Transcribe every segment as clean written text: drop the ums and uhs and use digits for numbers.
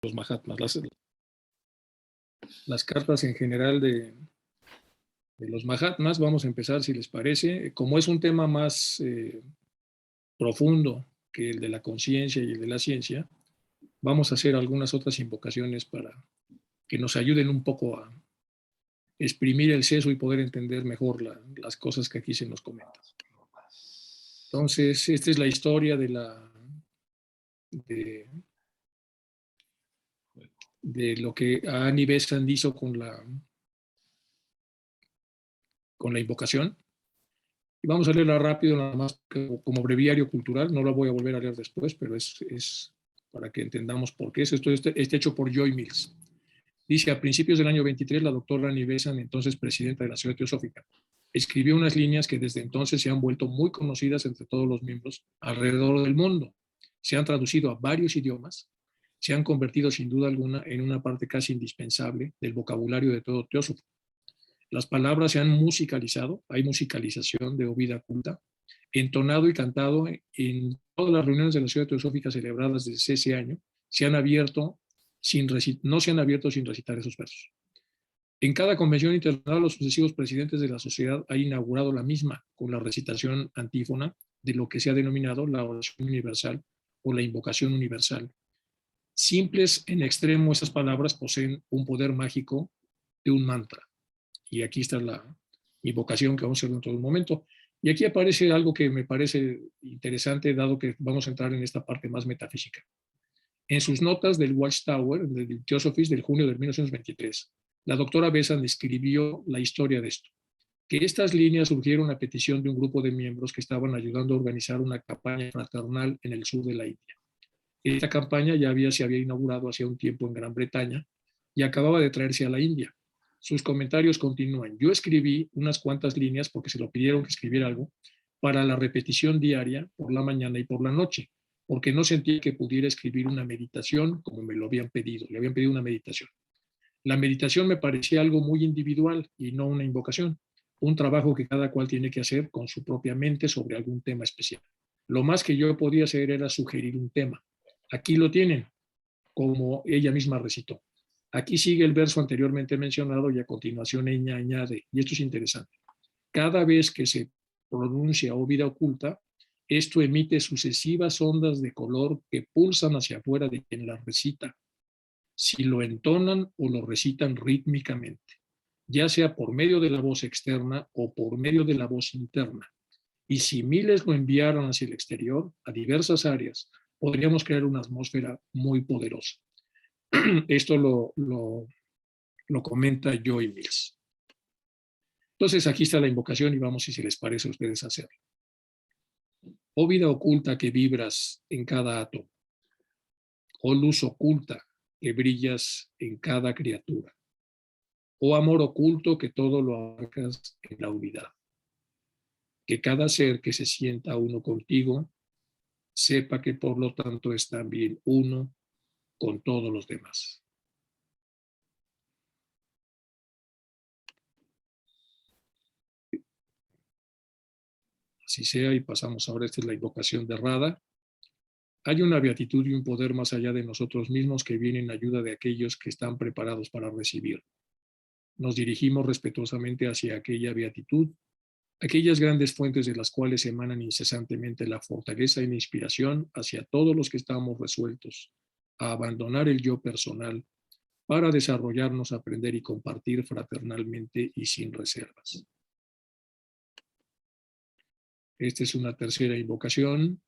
los Mahatmas, las cartas en general de los Mahatmas. Vamos a empezar, si les parece. Como es un tema más profundo que el de la conciencia y el de la ciencia, vamos a hacer algunas otras invocaciones para que nos ayuden un poco a exprimir el seso y poder entender mejor las cosas que aquí se nos comentan. Entonces, esta es la historia de lo que Annie Besant hizo con la invocación. Y vamos a leerla rápido, nada más como breviario cultural. No la voy a volver a leer después, pero es para que entendamos por qué. Esto está hecho por Joy Mills. Dice: a principios del año 23, la doctora Annie Besant, entonces presidenta de la Sociedad Teosófica, escribió unas líneas que desde entonces se han vuelto muy conocidas entre todos los miembros alrededor del mundo. Se han traducido a varios idiomas, se han convertido sin duda alguna en una parte casi indispensable del vocabulario de todo teósofo. Las palabras se han musicalizado, hay musicalización de Ovída Culta, entonado y cantado en todas las reuniones de la Ciudad Teosófica celebradas desde ese año, no se han abierto sin recitar esos versos. En cada convención internacional, los sucesivos presidentes de la sociedad han inaugurado la misma con la recitación antífona de lo que se ha denominado la oración universal o la invocación universal. Simples en extremo, esas palabras poseen un poder mágico de un mantra. Y aquí está la invocación que vamos a hacer dentro de un momento. Y aquí aparece algo que me parece interesante, dado que vamos a entrar en esta parte más metafísica. En sus notas del Watchtower, del Theosophies del junio de 1923, la doctora Besant escribió la historia de esto, que estas líneas surgieron a petición de un grupo de miembros que estaban ayudando a organizar una campaña fraternal en el sur de la India. Esta campaña se había inaugurado hacía un tiempo en Gran Bretaña y acababa de traerse a la India. Sus comentarios continúan. Yo escribí unas cuantas líneas porque se lo pidieron que escribiera algo para la repetición diaria por la mañana y por la noche, porque no sentía que pudiera escribir una meditación como me lo habían pedido. Le habían pedido una meditación. La meditación me parecía algo muy individual y no una invocación, un trabajo que cada cual tiene que hacer con su propia mente sobre algún tema especial. Lo más que yo podía hacer era sugerir un tema. Aquí lo tienen, como ella misma recitó. Aquí sigue el verso anteriormente mencionado y a continuación ella añade, y esto es interesante, cada vez que se pronuncia o vida oculta, esto emite sucesivas ondas de color que pulsan hacia afuera de quien la recita, si lo entonan o lo recitan rítmicamente, ya sea por medio de la voz externa o por medio de la voz interna. Y si miles lo enviaran hacia el exterior, a diversas áreas, podríamos crear una atmósfera muy poderosa. Esto lo comenta Joy Mills. Entonces aquí está la invocación y vamos, si se les parece a ustedes, hacerlo. Oh vida oculta que vibras en cada átomo, oh luz oculta que brillas en cada criatura, oh amor oculto que todo lo abarcas en la unidad. Que cada ser que se sienta uno contigo sepa que por lo tanto es también uno con todos los demás. Así sea, y pasamos ahora, esta es la invocación de Radha. Hay una beatitud y un poder más allá de nosotros mismos que viene en ayuda de aquellos que están preparados para recibir. Nos dirigimos respetuosamente hacia aquella beatitud, aquellas grandes fuentes de las cuales emanan incesantemente la fortaleza y la inspiración hacia todos los que estamos resueltos a abandonar el yo personal para desarrollarnos, aprender y compartir fraternalmente y sin reservas. Esta es una tercera invocación.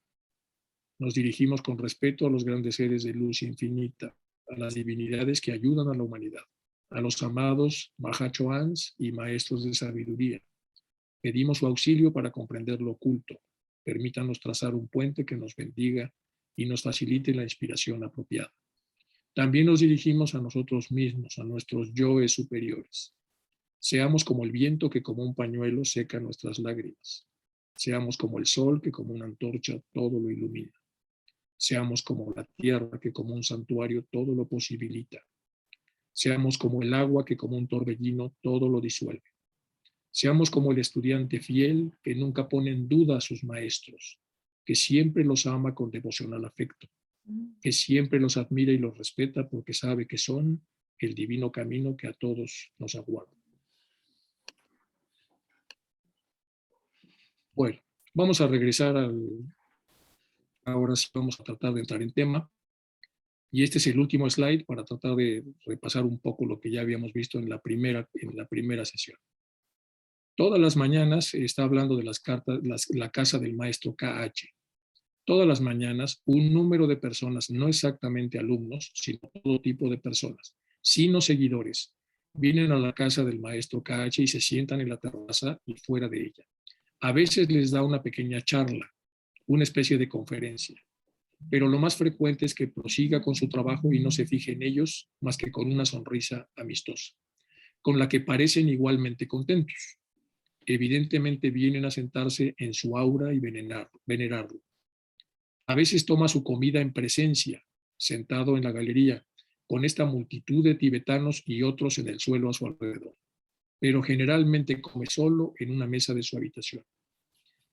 Nos dirigimos con respeto a los grandes seres de luz infinita, a las divinidades que ayudan a la humanidad, a los amados Mahachohans y maestros de sabiduría. Pedimos su auxilio para comprender lo oculto. Permítanos trazar un puente que nos bendiga y nos facilite la inspiración apropiada. También nos dirigimos a nosotros mismos, a nuestros yoes superiores. Seamos como el viento que como un pañuelo seca nuestras lágrimas. Seamos como el sol que como una antorcha todo lo ilumina. Seamos como la tierra que como un santuario todo lo posibilita. Seamos como el agua que como un torbellino todo lo disuelve. Seamos como el estudiante fiel que nunca pone en duda a sus maestros, que siempre los ama con devocional afecto, que siempre los admira y los respeta porque sabe que son el divino camino que a todos nos aguarda. Bueno, vamos a regresar ahora sí vamos a tratar de entrar en tema. Y este es el último slide para tratar de repasar un poco lo que ya habíamos visto en la primera sesión. Todas las mañanas está hablando de las cartas, la casa del maestro KH. Todas las mañanas un número de personas, no exactamente alumnos, sino todo tipo de personas, sino seguidores, vienen a la casa del maestro KH y se sientan en la terraza y fuera de ella. A veces les da una pequeña charla, una especie de conferencia, pero lo más frecuente es que prosiga con su trabajo y no se fije en ellos más que con una sonrisa amistosa, con la que parecen igualmente contentos. Evidentemente vienen a sentarse en su aura y venerarlo. A veces toma su comida en presencia, sentado en la galería, con esta multitud de tibetanos y otros en el suelo a su alrededor, pero generalmente come solo en una mesa de su habitación.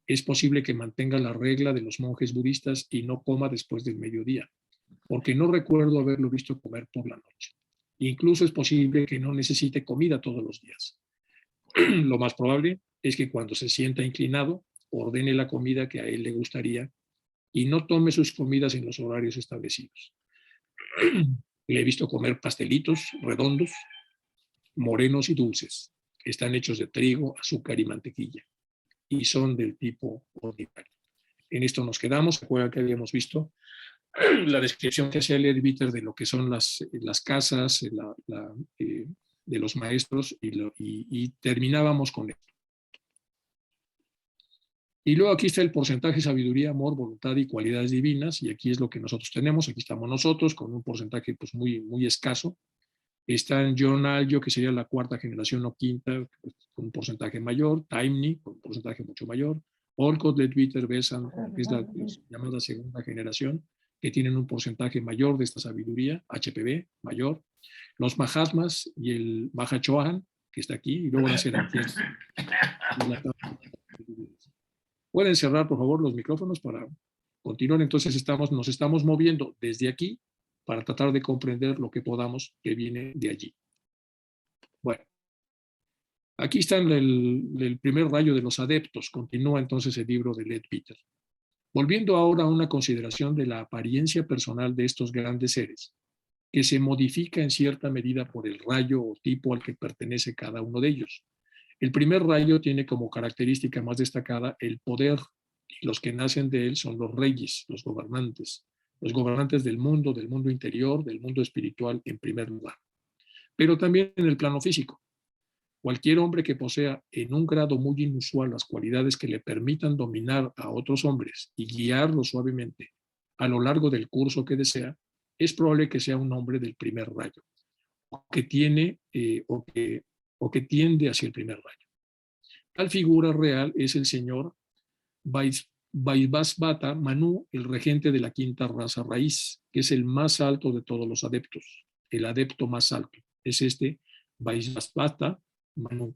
Es posible que mantenga la regla de los monjes budistas y no coma después del mediodía, porque no recuerdo haberlo visto comer por la noche. Incluso es posible que no necesite comida todos los días. Lo más probable es que cuando se sienta inclinado, ordene la comida que a él le gustaría y no tome sus comidas en los horarios establecidos. Le he visto comer pastelitos redondos, morenos y dulces. Están hechos de trigo, azúcar y mantequilla y son del tipo ordinario. En esto nos quedamos. Recuerda que habíamos visto la descripción que hacía Leadbeater de lo que son las casas de los maestros y terminábamos con esto. Y luego aquí está el porcentaje: sabiduría, amor, voluntad y cualidades divinas, y aquí es lo que nosotros tenemos. Aquí estamos nosotros con un porcentaje pues muy, muy escaso. Está en John Aljo, que sería la cuarta generación o quinta, pues, con un porcentaje mayor. Taimni, con un porcentaje mucho mayor. Olcott, Leadbeater, Besant, que es la llamada segunda generación, que tienen un porcentaje mayor de esta sabiduría. HPV, mayor. Los Mahatmas y el Mahachohan, que está aquí, y luego la Serapías. Pueden cerrar, por favor, los micrófonos para continuar. Entonces nos estamos moviendo desde aquí para tratar de comprender lo que podamos que viene de allí. Bueno, aquí está el primer rayo de los adeptos. Continúa entonces el libro de Leadbeater. Volviendo ahora a una consideración de la apariencia personal de estos grandes seres, que se modifica en cierta medida por el rayo o tipo al que pertenece cada uno de ellos. El primer rayo tiene como característica más destacada el poder, y los que nacen de él son los reyes, los gobernantes del mundo interior, del mundo espiritual en primer lugar, pero también en el plano físico. Cualquier hombre que posea en un grado muy inusual las cualidades que le permitan dominar a otros hombres y guiarlos suavemente a lo largo del curso que desea, es probable que sea un hombre del primer rayo, que tiene o que tiende hacia el primer rayo. Tal figura real es el señor Vaibhasvata Manu, el regente de la quinta raza raíz, que es el más alto de todos los adeptos. El adepto más alto es este Vaibhasvata Manu.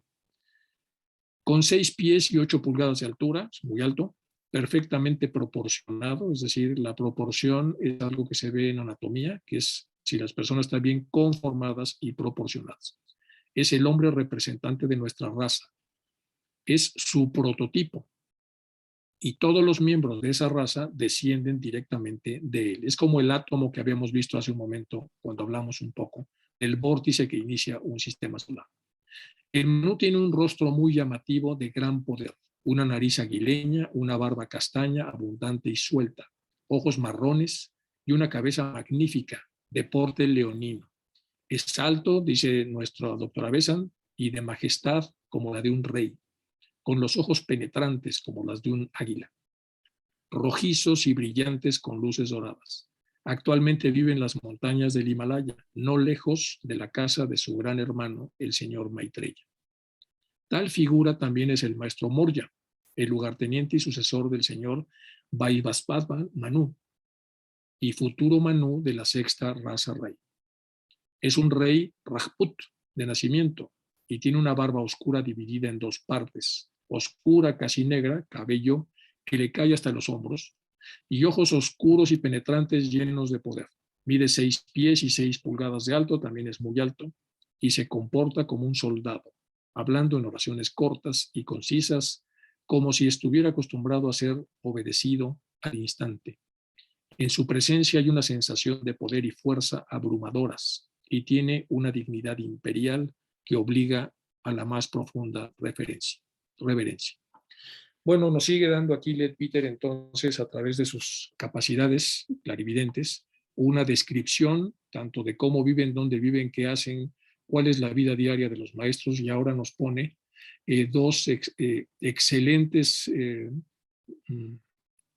Con 6 pies y 8 pulgadas de altura, es muy alto, perfectamente proporcionado, es decir, la proporción es algo que se ve en anatomía, que es si las personas están bien conformadas y proporcionadas. Es el hombre representante de nuestra raza. Es su prototipo. Y todos los miembros de esa raza descienden directamente de él. Es como el átomo que habíamos visto hace un momento cuando hablamos un poco del vórtice que inicia un sistema solar. El Manu tiene un rostro muy llamativo de gran poder, una nariz aguileña, una barba castaña, abundante y suelta, ojos marrones y una cabeza magnífica, de porte leonino. Es alto, dice nuestro doctor Besant, y de majestad como la de un rey, con los ojos penetrantes como las de un águila, rojizos y brillantes con luces doradas. Actualmente vive en las montañas del Himalaya, no lejos de la casa de su gran hermano, el señor Maitreya. Tal figura también es el maestro Morya, el lugarteniente y sucesor del señor Vaibhasvata Manu y futuro Manu de la sexta raza rey. Es un rey Rajput de nacimiento y tiene una barba oscura dividida en 2 partes, oscura casi negra, cabello que le cae hasta los hombros, y ojos oscuros y penetrantes llenos de poder. Mide 6 pies y 6 pulgadas de alto, también es muy alto, y se comporta como un soldado, hablando en oraciones cortas y concisas, como si estuviera acostumbrado a ser obedecido al instante. En su presencia hay una sensación de poder y fuerza abrumadoras, y tiene una dignidad imperial que obliga a la más profunda reverencia. Bueno, nos sigue dando aquí Leadbeater entonces a través de sus capacidades clarividentes una descripción tanto de cómo viven, dónde viven, qué hacen, cuál es la vida diaria de los maestros, y ahora nos pone dos excelentes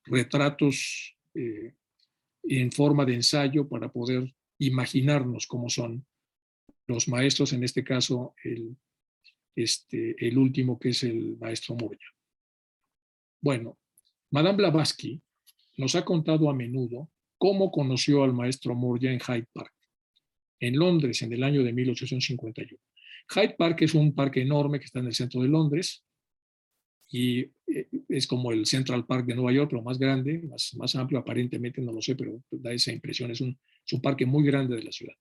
retratos en forma de ensayo para poder imaginarnos cómo son los maestros, en este caso el último, que es el maestro Moria. Bueno, Madame Blavatsky nos ha contado a menudo cómo conoció al maestro Moria en Hyde Park, en Londres, en el año de 1851. Hyde Park es un parque enorme que está en el centro de Londres y es como el Central Park de Nueva York, pero más grande, más amplio aparentemente, no lo sé, pero da esa impresión. Es un parque muy grande de la ciudad.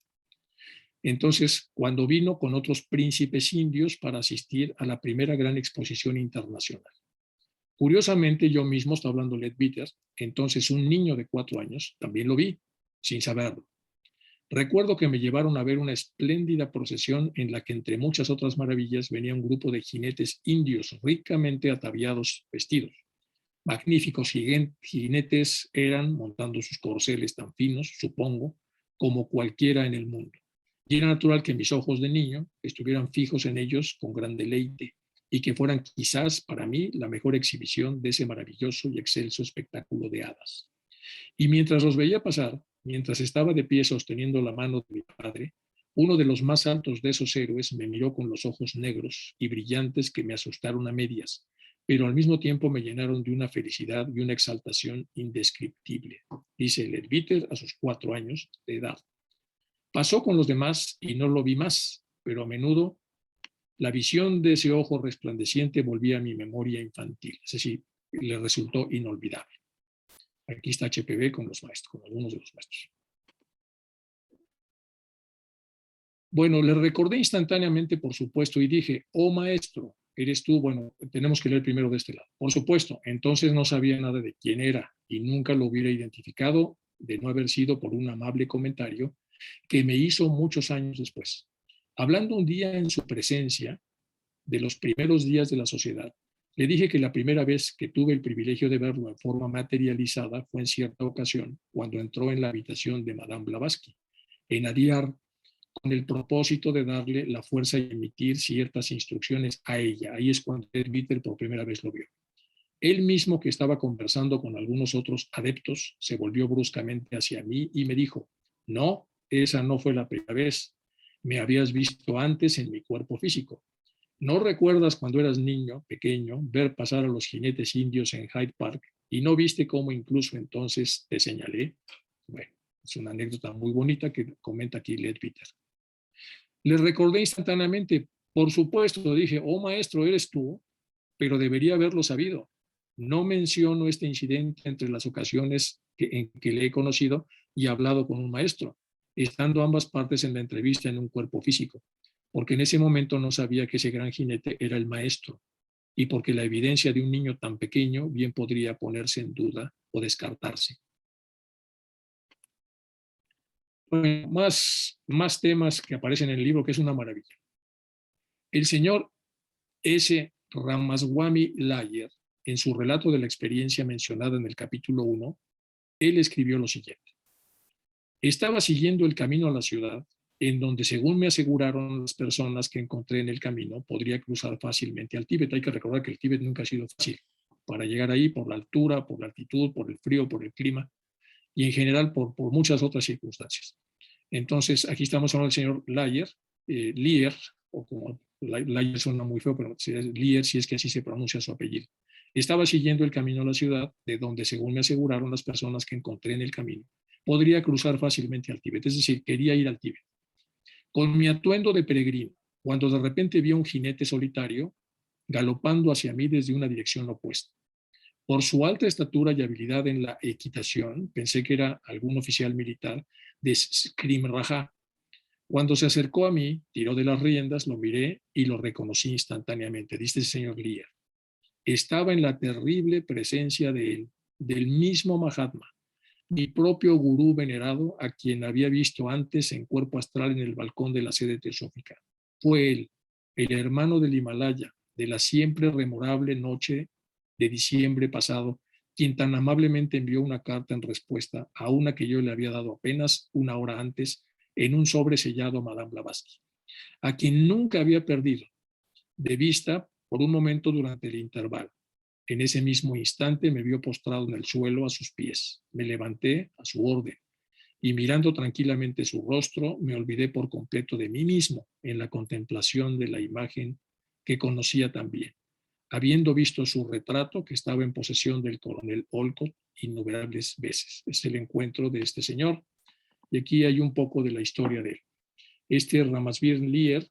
Entonces, cuando vino con otros príncipes indios para asistir a la primera gran exposición internacional. Curiosamente, yo mismo, está hablando Leadbeater, entonces un niño de 4 años, también lo vi, sin saberlo. Recuerdo que me llevaron a ver una espléndida procesión en la que, entre muchas otras maravillas, venía un grupo de jinetes indios ricamente ataviados, vestidos. Magníficos jinetes eran, montando sus corceles tan finos, supongo, como cualquiera en el mundo. Y era natural que mis ojos de niño estuvieran fijos en ellos con gran deleite, y que fueran quizás para mí la mejor exhibición de ese maravilloso y excelso espectáculo de hadas. Y mientras los veía pasar, mientras estaba de pie sosteniendo la mano de mi padre, uno de los más altos de esos héroes me miró con los ojos negros y brillantes que me asustaron a medias, pero al mismo tiempo me llenaron de una felicidad y una exaltación indescriptible, dice Leadbeater a sus 4 años de edad. Pasó con los demás y no lo vi más, pero a menudo la visión de ese ojo resplandeciente volvía a mi memoria infantil, es decir, le resultó inolvidable. Aquí está HPV con los maestros, con algunos de los maestros. Bueno, le recordé instantáneamente, por supuesto, y dije, oh maestro, eres tú. Bueno, tenemos que leer primero de este lado. Por supuesto, entonces no sabía nada de quién era y nunca lo hubiera identificado de no haber sido por un amable comentario que me hizo muchos años después. Hablando un día en su presencia de los primeros días de la sociedad, le dije que la primera vez que tuve el privilegio de verlo en forma materializada fue en cierta ocasión, cuando entró en la habitación de Madame Blavatsky, en Adyar, con el propósito de darle la fuerza y emitir ciertas instrucciones a ella. Ahí es cuando Leadbeater por primera vez lo vio. Él mismo, que estaba conversando con algunos otros adeptos, se volvió bruscamente hacia mí y me dijo, no, esa no fue la primera vez. Me habías visto antes en mi cuerpo físico. ¿No recuerdas cuando eras niño, pequeño, ver pasar a los jinetes indios en Hyde Park y no viste cómo incluso entonces te señalé? Bueno, es una anécdota muy bonita que comenta aquí Leadbeater. Le recordé instantáneamente, por supuesto, dije, oh maestro, eres tú, pero debería haberlo sabido. No menciono este incidente entre las ocasiones en que le he conocido y hablado con un maestro, estando ambas partes en la entrevista en un cuerpo físico, porque en ese momento no sabía que ese gran jinete era el maestro, y porque la evidencia de un niño tan pequeño bien podría ponerse en duda o descartarse. Bueno, más temas que aparecen en el libro, que es una maravilla. El señor S. Ramaswamy Iyer, en su relato de la experiencia mencionada en el capítulo 1, él escribió lo siguiente. Estaba siguiendo el camino a la ciudad, en donde, según me aseguraron las personas que encontré en el camino, podría cruzar fácilmente al Tíbet. Hay que recordar que el Tíbet nunca ha sido fácil para llegar ahí, por la altura, por la altitud, por el frío, por el clima, y en general por muchas otras circunstancias. Entonces, aquí estamos hablando del señor Lier, o como Lier suena muy feo, pero Lier, si es que así se pronuncia su apellido. Estaba siguiendo el camino a la ciudad, de donde, según me aseguraron las personas que encontré en el camino, podría cruzar fácilmente al Tíbet, es decir, quería ir al Tíbet. Con mi atuendo de peregrino, cuando de repente vi a un jinete solitario galopando hacia mí desde una dirección opuesta. Por su alta estatura y habilidad en la equitación, pensé que era algún oficial militar de Skrim Raja. Cuando se acercó a mí, tiró de las riendas, lo miré y lo reconocí instantáneamente. Dice el señor Lear. Estaba en la terrible presencia de él, del mismo Mahatma, mi propio gurú venerado, a quien había visto antes en cuerpo astral en el balcón de la sede teosófica. Fue él, el hermano del Himalaya, de la siempre memorable noche de diciembre pasado, quien tan amablemente envió una carta en respuesta a una que yo le había dado apenas una hora antes en un sobre sellado a Madame Blavatsky, a quien nunca había perdido de vista por un momento durante el intervalo. En ese mismo instante me vio postrado en el suelo a sus pies. Me levanté a su orden y mirando tranquilamente su rostro, me olvidé por completo de mí mismo en la contemplación de la imagen que conocía tan bien, habiendo visto su retrato que estaba en posesión del coronel Olcott innumerables veces. Es el encuentro de este señor y aquí hay un poco de la historia de él. Este Ramaswamy Lear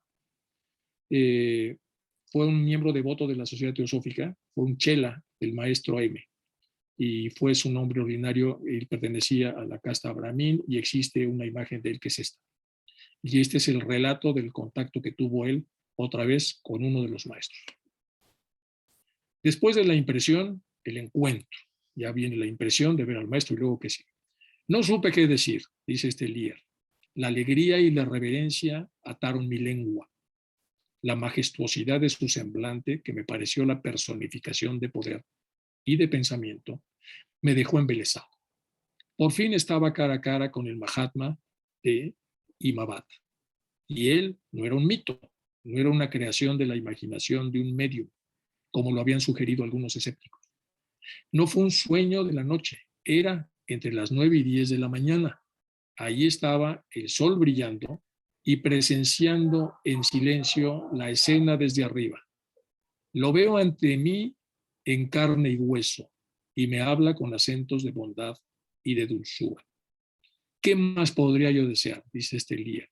fue un miembro devoto de la Sociedad Teosófica, fue un chela del maestro M, y fue su nombre ordinario. Él pertenecía a la casta brahmin y existe una imagen de él que es esta. Y este es el relato del contacto que tuvo él otra vez con uno de los maestros. Después de la impresión, el encuentro. Ya viene la impresión de ver al maestro y luego que sí. No supe qué decir, dice este Lear. La alegría y la reverencia ataron mi lengua. La majestuosidad de su semblante, que me pareció la personificación de poder y de pensamiento, me dejó embelesado. Por fin estaba cara a cara con el Mahatma de Imabata. Y él no era un mito, no era una creación de la imaginación de un medium, como lo habían sugerido algunos escépticos. No fue un sueño de la noche, era entre las 9:10 de la mañana. Ahí estaba el sol brillando y presenciando en silencio la escena desde arriba. Lo veo ante mí en carne y hueso y me habla con acentos de bondad y de dulzura. ¿Qué más podría yo desear? Dice este Lear.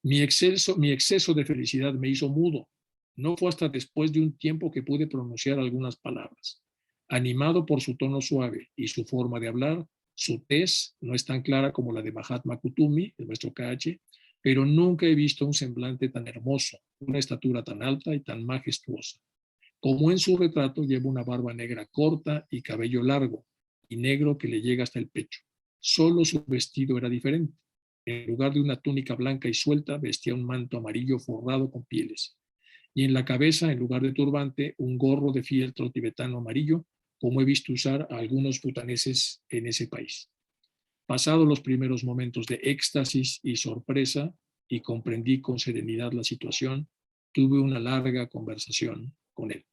Mi exceso de felicidad me hizo mudo. No fue hasta después de un tiempo que pude pronunciar algunas palabras. Animado por su tono suave y su forma de hablar, su tez no es tan clara como la de Mahatma Kutumi, el maestro KH, pero nunca he visto un semblante tan hermoso, una estatura tan alta y tan majestuosa. Como en su retrato, lleva una barba negra corta y cabello largo y negro que le llega hasta el pecho. Solo su vestido era diferente. En lugar de una túnica blanca y suelta, vestía un manto amarillo forrado con pieles. Y en la cabeza, en lugar de turbante, un gorro de fieltro tibetano amarillo, como he visto usar a algunos butaneses en ese país. Pasados los primeros momentos de éxtasis y sorpresa, y comprendí con serenidad la situación, tuve una larga conversación con él.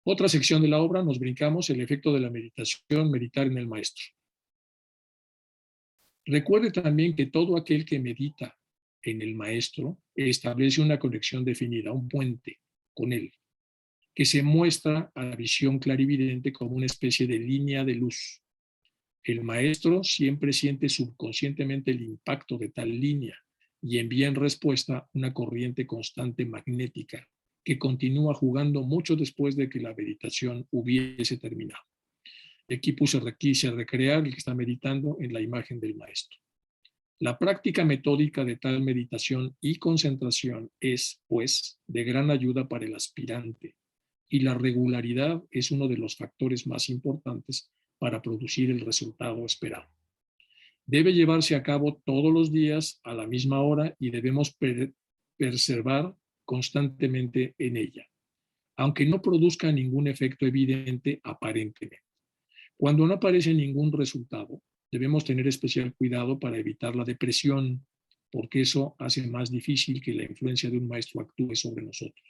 Otra sección de la obra, nos brincamos el efecto de la meditación, meditar en el maestro. Recuerde también que todo aquel que medita en el maestro establece una conexión definida, un puente con él, que se muestra a la visión clarividente como una especie de línea de luz. El maestro siempre siente subconscientemente el impacto de tal línea y envía en respuesta una corriente constante magnética que continúa jugando mucho después de que la meditación hubiese terminado. Aquí quise recrear el que está meditando en la imagen del maestro. La práctica metódica de tal meditación y concentración es, pues, de gran ayuda para el aspirante, y la regularidad es uno de los factores más importantes para producir el resultado esperado. Debe llevarse a cabo todos los días a la misma hora y debemos perseverar constantemente en ella, aunque no produzca ningún efecto evidente aparentemente. Cuando no aparece ningún resultado, debemos tener especial cuidado para evitar la depresión, porque eso hace más difícil que la influencia de un maestro actúe sobre nosotros.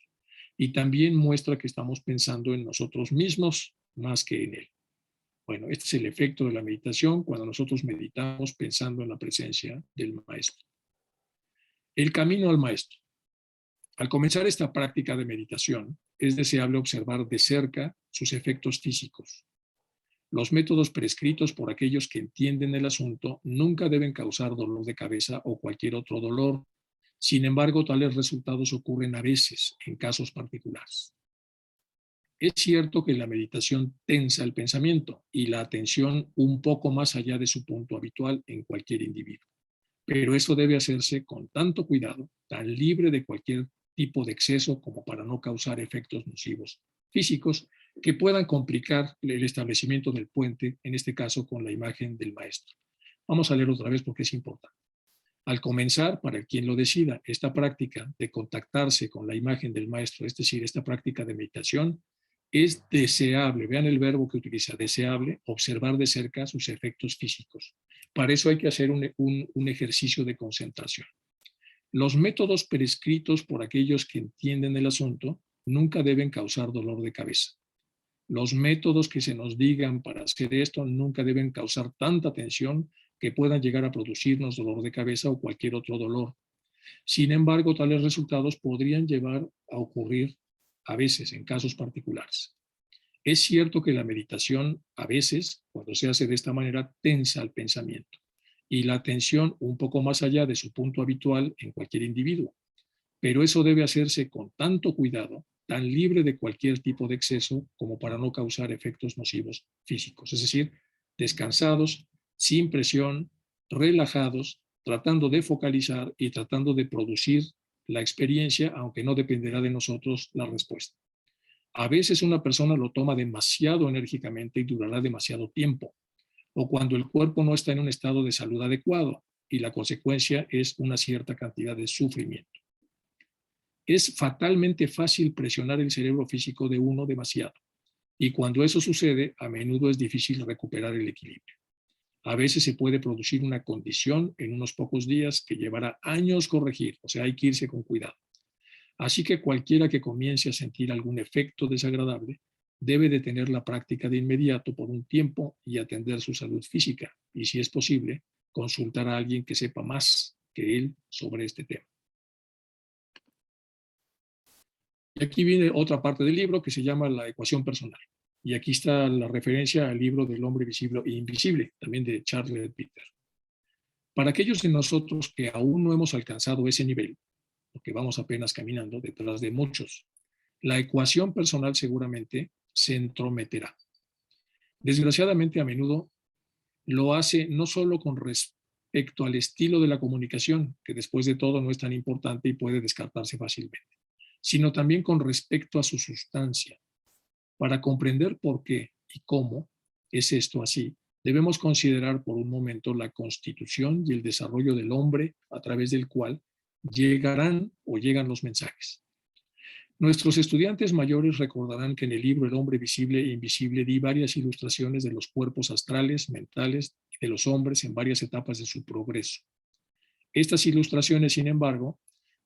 Y también muestra que estamos pensando en nosotros mismos más que en él. Bueno, este es el efecto de la meditación cuando nosotros meditamos pensando en la presencia del maestro. El camino al maestro. Al comenzar esta práctica de meditación, es deseable observar de cerca sus efectos físicos. Los métodos prescritos por aquellos que entienden el asunto nunca deben causar dolor de cabeza o cualquier otro dolor. Sin embargo, tales resultados ocurren a veces en casos particulares. Es cierto que la meditación tensa el pensamiento y la atención un poco más allá de su punto habitual en cualquier individuo, pero eso debe hacerse con tanto cuidado, tan libre de cualquier tipo de exceso como para no causar efectos nocivos físicos que puedan complicar el establecimiento del puente, en este caso con la imagen del maestro. Vamos a leer otra vez porque es importante. Al comenzar, para quien lo decida, esta práctica de contactarse con la imagen del maestro, es decir, esta práctica de meditación, es deseable, vean el verbo que utiliza, deseable, observar de cerca sus efectos físicos. Para eso hay que hacer un ejercicio de concentración. Los métodos prescritos por aquellos que entienden el asunto nunca deben causar dolor de cabeza. Los métodos que se nos digan para hacer esto nunca deben causar tanta tensión que puedan llegar a producirnos dolor de cabeza o cualquier otro dolor. Sin embargo, tales resultados podrían llevar a ocurrir a veces en casos particulares. Es cierto que la meditación a veces, cuando se hace de esta manera, tensa el pensamiento y la atención un poco más allá de su punto habitual en cualquier individuo. Pero eso debe hacerse con tanto cuidado, tan libre de cualquier tipo de exceso como para no causar efectos nocivos físicos. Es decir, descansados, sin presión, relajados, tratando de focalizar y tratando de producir la experiencia, aunque no dependerá de nosotros la respuesta. A veces una persona lo toma demasiado enérgicamente y durará demasiado tiempo, o cuando el cuerpo no está en un estado de salud adecuado y la consecuencia es una cierta cantidad de sufrimiento. Es fatalmente fácil presionar el cerebro físico de uno demasiado, y cuando eso sucede, a menudo es difícil recuperar el equilibrio. A veces se puede producir una condición en unos pocos días que llevará años corregir, o sea, hay que irse con cuidado. Así que cualquiera que comience a sentir algún efecto desagradable debe detener la práctica de inmediato por un tiempo y atender su salud física, y si es posible, consultar a alguien que sepa más que él sobre este tema. Y aquí viene otra parte del libro que se llama La ecuación personal. Y aquí está la referencia al libro del hombre visible e invisible, también de Charles Leadbeater. Para aquellos de nosotros que aún no hemos alcanzado ese nivel, porque vamos apenas caminando detrás de muchos, la ecuación personal seguramente se entrometerá. Desgraciadamente, a menudo lo hace no solo con respecto al estilo de la comunicación, que después de todo no es tan importante y puede descartarse fácilmente, sino también con respecto a su sustancia. Para comprender por qué y cómo es esto así, debemos considerar por un momento la constitución y el desarrollo del hombre a través del cual llegarán o llegan los mensajes. Nuestros estudiantes mayores recordarán que en el libro El hombre visible e invisible di varias ilustraciones de los cuerpos astrales, mentales y de los hombres en varias etapas de su progreso. Estas ilustraciones, sin embargo,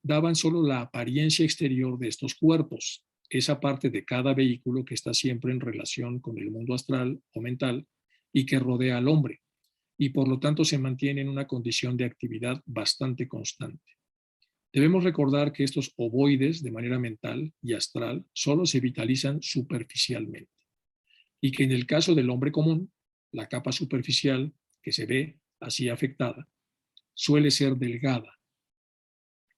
daban solo la apariencia exterior de estos cuerpos, esa parte de cada vehículo que está siempre en relación con el mundo astral o mental y que rodea al hombre, y por lo tanto se mantiene en una condición de actividad bastante constante. Debemos recordar que estos ovoides de manera mental y astral solo se vitalizan superficialmente y que en el caso del hombre común, la capa superficial que se ve así afectada suele ser delgada.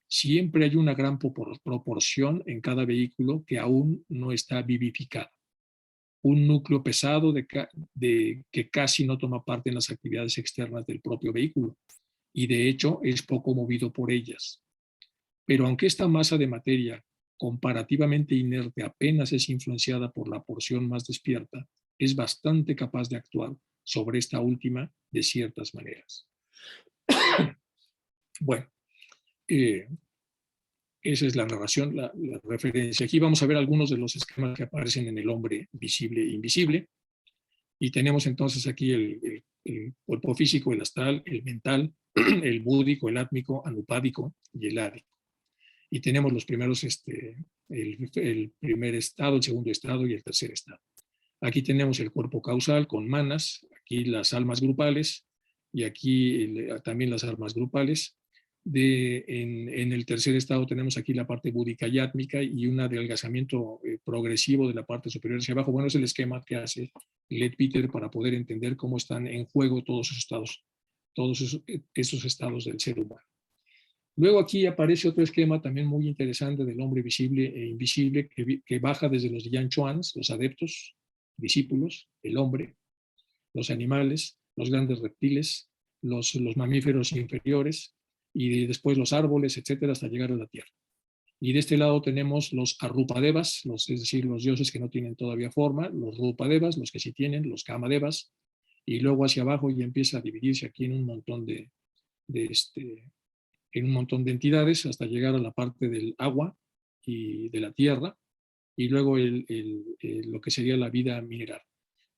Siempre hay una gran proporción en cada vehículo que aún no está vivificada. Un núcleo pesado que casi no toma parte en las actividades externas del propio vehículo y de hecho es poco movido por ellas. Pero aunque esta masa de materia comparativamente inerte apenas es influenciada por la porción más despierta, es bastante capaz de actuar sobre esta última de ciertas maneras. Bueno, esa es la narración, la referencia. Aquí vamos a ver algunos de los esquemas que aparecen en el hombre visible e invisible. Y tenemos entonces aquí el cuerpo físico, el astral, el mental, el búdico, el átmico, anupádico y el ádico. Y tenemos los primeros, el primer estado, el segundo estado y el tercer estado. Aquí tenemos el cuerpo causal con manas, aquí las almas grupales y aquí también las almas grupales. En el tercer estado tenemos aquí la parte búdica y átmica y un adelgazamiento progresivo de la parte superior hacia abajo. Bueno, es el esquema que hace Leadbeater para poder entender cómo están en juego todos esos estados del ser humano. Luego aquí aparece otro esquema también muy interesante del hombre visible e invisible que baja desde los Yan Chuans, los adeptos, discípulos, el hombre, los animales, los grandes reptiles, los mamíferos inferiores y después los árboles, etcétera, hasta llegar a la Tierra. Y de este lado tenemos los Arupadevas, es decir, los dioses que no tienen todavía forma, los Rupadevas, los que sí tienen, los Kamadevas, y luego hacia abajo ya empieza a dividirse aquí en un montón de en un montón de entidades hasta llegar a la parte del agua y de la tierra, y luego lo que sería la vida mineral.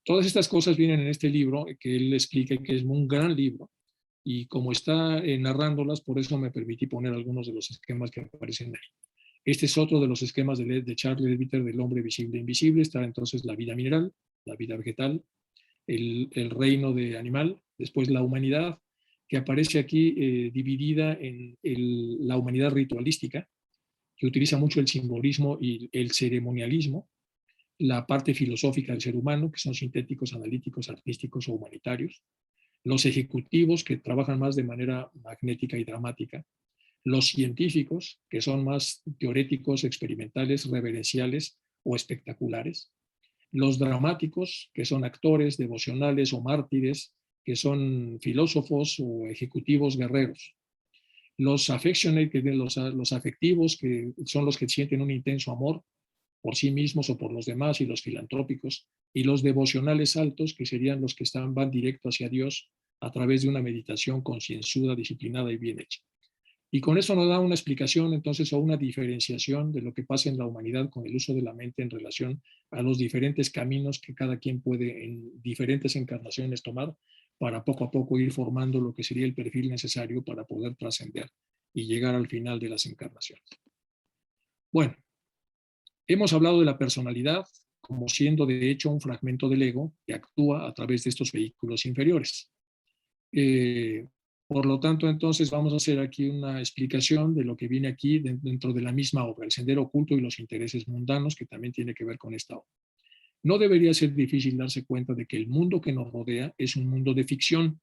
Todas estas cosas vienen en este libro que él explica que es un gran libro, y como está narrándolas, por eso me permití poner algunos de los esquemas que aparecen ahí. Este es otro de los esquemas de Charles Leadbeater del hombre visible e invisible. Está entonces la vida mineral, la vida vegetal, el reino de animal, después la humanidad, que aparece aquí dividida en la humanidad ritualística, que utiliza mucho el simbolismo y el ceremonialismo, la parte filosófica del ser humano, que son sintéticos, analíticos, artísticos o humanitarios, los ejecutivos, que trabajan más de manera magnética y dramática, los científicos, que son más teoréticos, experimentales, reverenciales o espectaculares, los dramáticos, que son actores, devocionales o mártires, que son filósofos o ejecutivos guerreros, los affectionate, que los afectivos, que son los que sienten un intenso amor por sí mismos o por los demás, y los filantrópicos, y los devocionales altos, que serían los que van directo hacia Dios a través de una meditación concienzuda, disciplinada y bien hecha. Y con eso nos da una explicación entonces o una diferenciación de lo que pasa en la humanidad con el uso de la mente en relación a los diferentes caminos que cada quien puede en diferentes encarnaciones tomar para poco a poco ir formando lo que sería el perfil necesario para poder trascender y llegar al final de las encarnaciones. Bueno, hemos hablado de la personalidad como siendo de hecho un fragmento del ego que actúa a través de estos vehículos inferiores. Por lo tanto, entonces vamos a hacer aquí una explicación de lo que viene aquí dentro de la misma obra, el sendero oculto y los intereses mundanos, que también tiene que ver con esta obra. No debería ser difícil darse cuenta de que el mundo que nos rodea es un mundo de ficción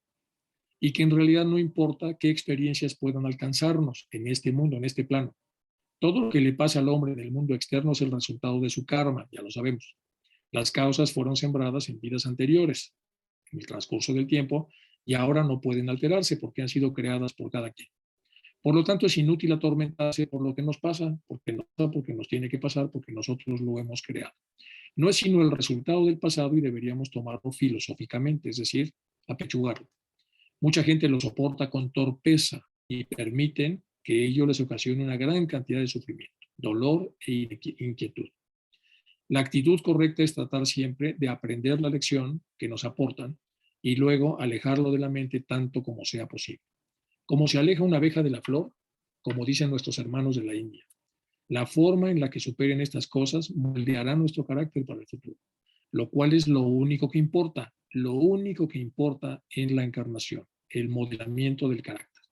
y que en realidad no importa qué experiencias puedan alcanzarnos en este mundo, en este plano. Todo lo que le pasa al hombre en el mundo externo es el resultado de su karma, ya lo sabemos. Las causas fueron sembradas en vidas anteriores, en el transcurso del tiempo, y ahora no pueden alterarse porque han sido creadas por cada quien. Por lo tanto, es inútil atormentarse por lo que nos pasa, porque nos tiene que pasar, porque nosotros lo hemos creado. No es sino el resultado del pasado y deberíamos tomarlo filosóficamente, es decir, apechugarlo. Mucha gente lo soporta con torpeza y permiten que ello les ocasione una gran cantidad de sufrimiento, dolor e inquietud. La actitud correcta es tratar siempre de aprender la lección que nos aportan y luego alejarlo de la mente tanto como sea posible. Como se aleja una abeja de la flor, como dicen nuestros hermanos de la India. La forma en la que superen estas cosas moldeará nuestro carácter para el futuro, lo cual es lo único que importa en la encarnación, el modelamiento del carácter.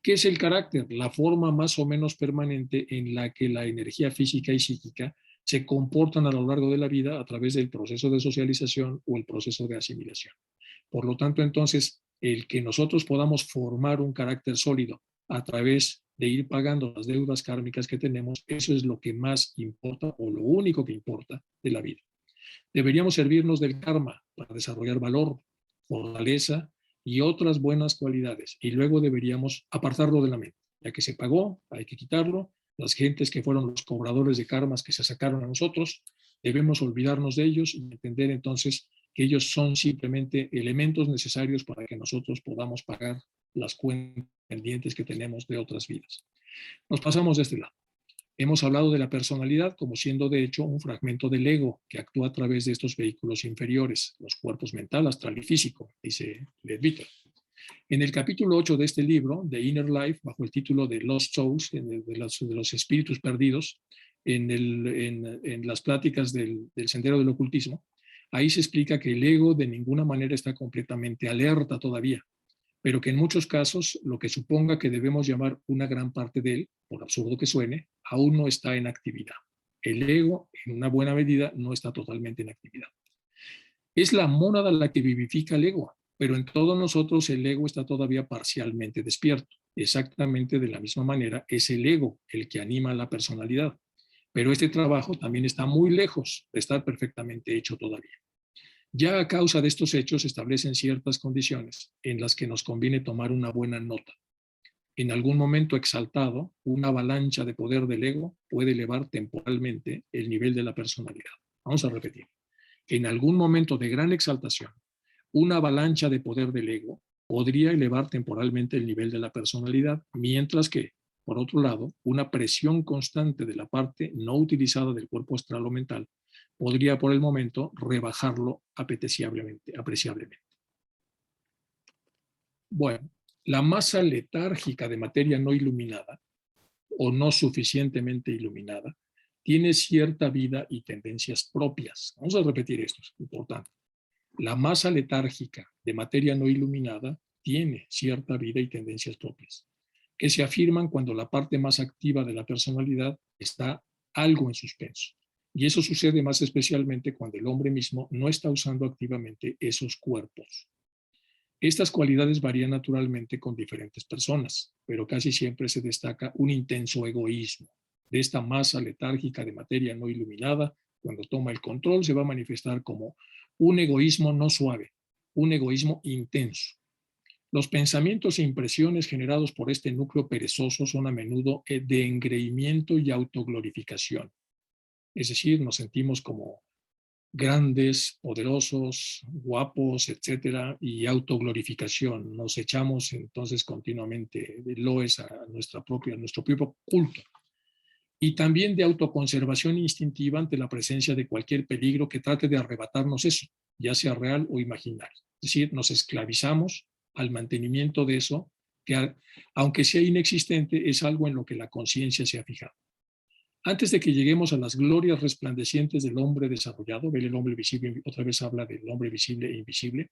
¿Qué es el carácter? La forma más o menos permanente en la que la energía física y psíquica se comportan a lo largo de la vida a través del proceso de socialización o el proceso de asimilación. Por lo tanto, entonces, el que nosotros podamos formar un carácter sólido a través de ir pagando las deudas kármicas que tenemos, eso es lo que más importa o lo único que importa de la vida. Deberíamos servirnos del karma para desarrollar valor, fortaleza y otras buenas cualidades, y luego deberíamos apartarlo de la mente. Ya que se pagó, hay que quitarlo. Las gentes que fueron los cobradores de karmas que se sacaron a nosotros, debemos olvidarnos de ellos y entender entonces que ellos son simplemente elementos necesarios para que nosotros podamos pagar las cuentas pendientes que tenemos de otras vidas. Nos pasamos de este lado. Hemos hablado de la personalidad como siendo de hecho un fragmento del ego que actúa a través de estos vehículos inferiores, los cuerpos mental, astral y físico, dice Leadbeater. En el capítulo 8 de este libro, The Inner Life, bajo el título de Lost Souls, de los espíritus perdidos, en las pláticas del sendero del ocultismo, ahí se explica que el ego de ninguna manera está completamente alerta todavía, pero que en muchos casos lo que suponga que debemos llamar una gran parte de él, por absurdo que suene, aún no está en actividad. El ego, en una buena medida, no está totalmente en actividad. Es la mónada la que vivifica el ego, pero en todos nosotros el ego está todavía parcialmente despierto. Exactamente de la misma manera, es el ego el que anima a la personalidad. Pero este trabajo también está muy lejos de estar perfectamente hecho todavía. Ya a causa de estos hechos se establecen ciertas condiciones en las que nos conviene tomar una buena nota. En algún momento exaltado, una avalancha de poder del ego puede elevar temporalmente el nivel de la personalidad. Vamos a repetir. En algún momento de gran exaltación, una avalancha de poder del ego podría elevar temporalmente el nivel de la personalidad, mientras que, por otro lado, una presión constante de la parte no utilizada del cuerpo astral o mental podría por el momento rebajarlo apreciablemente. Bueno, la masa letárgica de materia no iluminada o no suficientemente iluminada tiene cierta vida y tendencias propias. Vamos a repetir esto, es importante. La masa letárgica de materia no iluminada tiene cierta vida y tendencias propias, que se afirman cuando la parte más activa de la personalidad está algo en suspenso. Y eso sucede más especialmente cuando el hombre mismo no está usando activamente esos cuerpos. Estas cualidades varían naturalmente con diferentes personas, pero casi siempre se destaca un intenso egoísmo. De esta masa letárgica de materia no iluminada, cuando toma el control, se va a manifestar como un egoísmo no suave, un egoísmo intenso. Los pensamientos e impresiones generados por este núcleo perezoso son a menudo de engreimiento y autoglorificación. Es decir, nos sentimos como grandes, poderosos, guapos, etcétera, y autoglorificación. Nos echamos entonces continuamente de loes a nuestro propio culto. Y también de autoconservación instintiva ante la presencia de cualquier peligro que trate de arrebatarnos eso, ya sea real o imaginario. Es decir, nos esclavizamos al mantenimiento de eso, que aunque sea inexistente, es algo en lo que la conciencia se ha fijado. Antes de que lleguemos a las glorias resplandecientes del hombre desarrollado, ver el hombre visible, otra vez habla del hombre visible e invisible,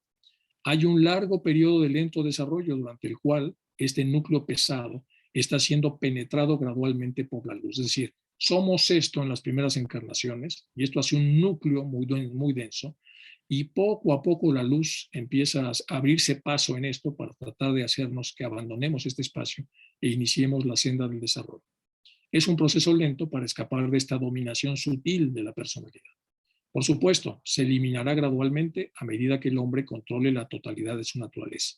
hay un largo periodo de lento desarrollo durante el cual este núcleo pesado está siendo penetrado gradualmente por la luz. Es decir, somos esto en las primeras encarnaciones, y esto hace un núcleo muy denso, y poco a poco la luz empieza a abrirse paso en esto para tratar de hacernos que abandonemos este espacio e iniciemos la senda del desarrollo. Es un proceso lento para escapar de esta dominación sutil de la personalidad. Por supuesto, se eliminará gradualmente a medida que el hombre controle la totalidad de su naturaleza.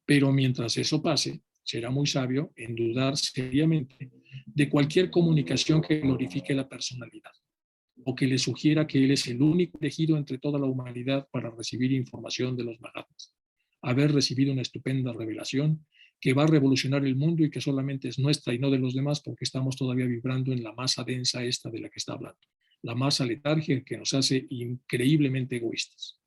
Pero mientras eso pase, será muy sabio en dudar seriamente de cualquier comunicación que glorifique la personalidad o que le sugiera que él es el único elegido entre toda la humanidad para recibir información de los Mahatmas. Haber recibido una estupenda revelación que va a revolucionar el mundo y que solamente es nuestra y no de los demás porque estamos todavía vibrando en la masa densa esta de la que está hablando, la masa letárgica que nos hace increíblemente egoístas.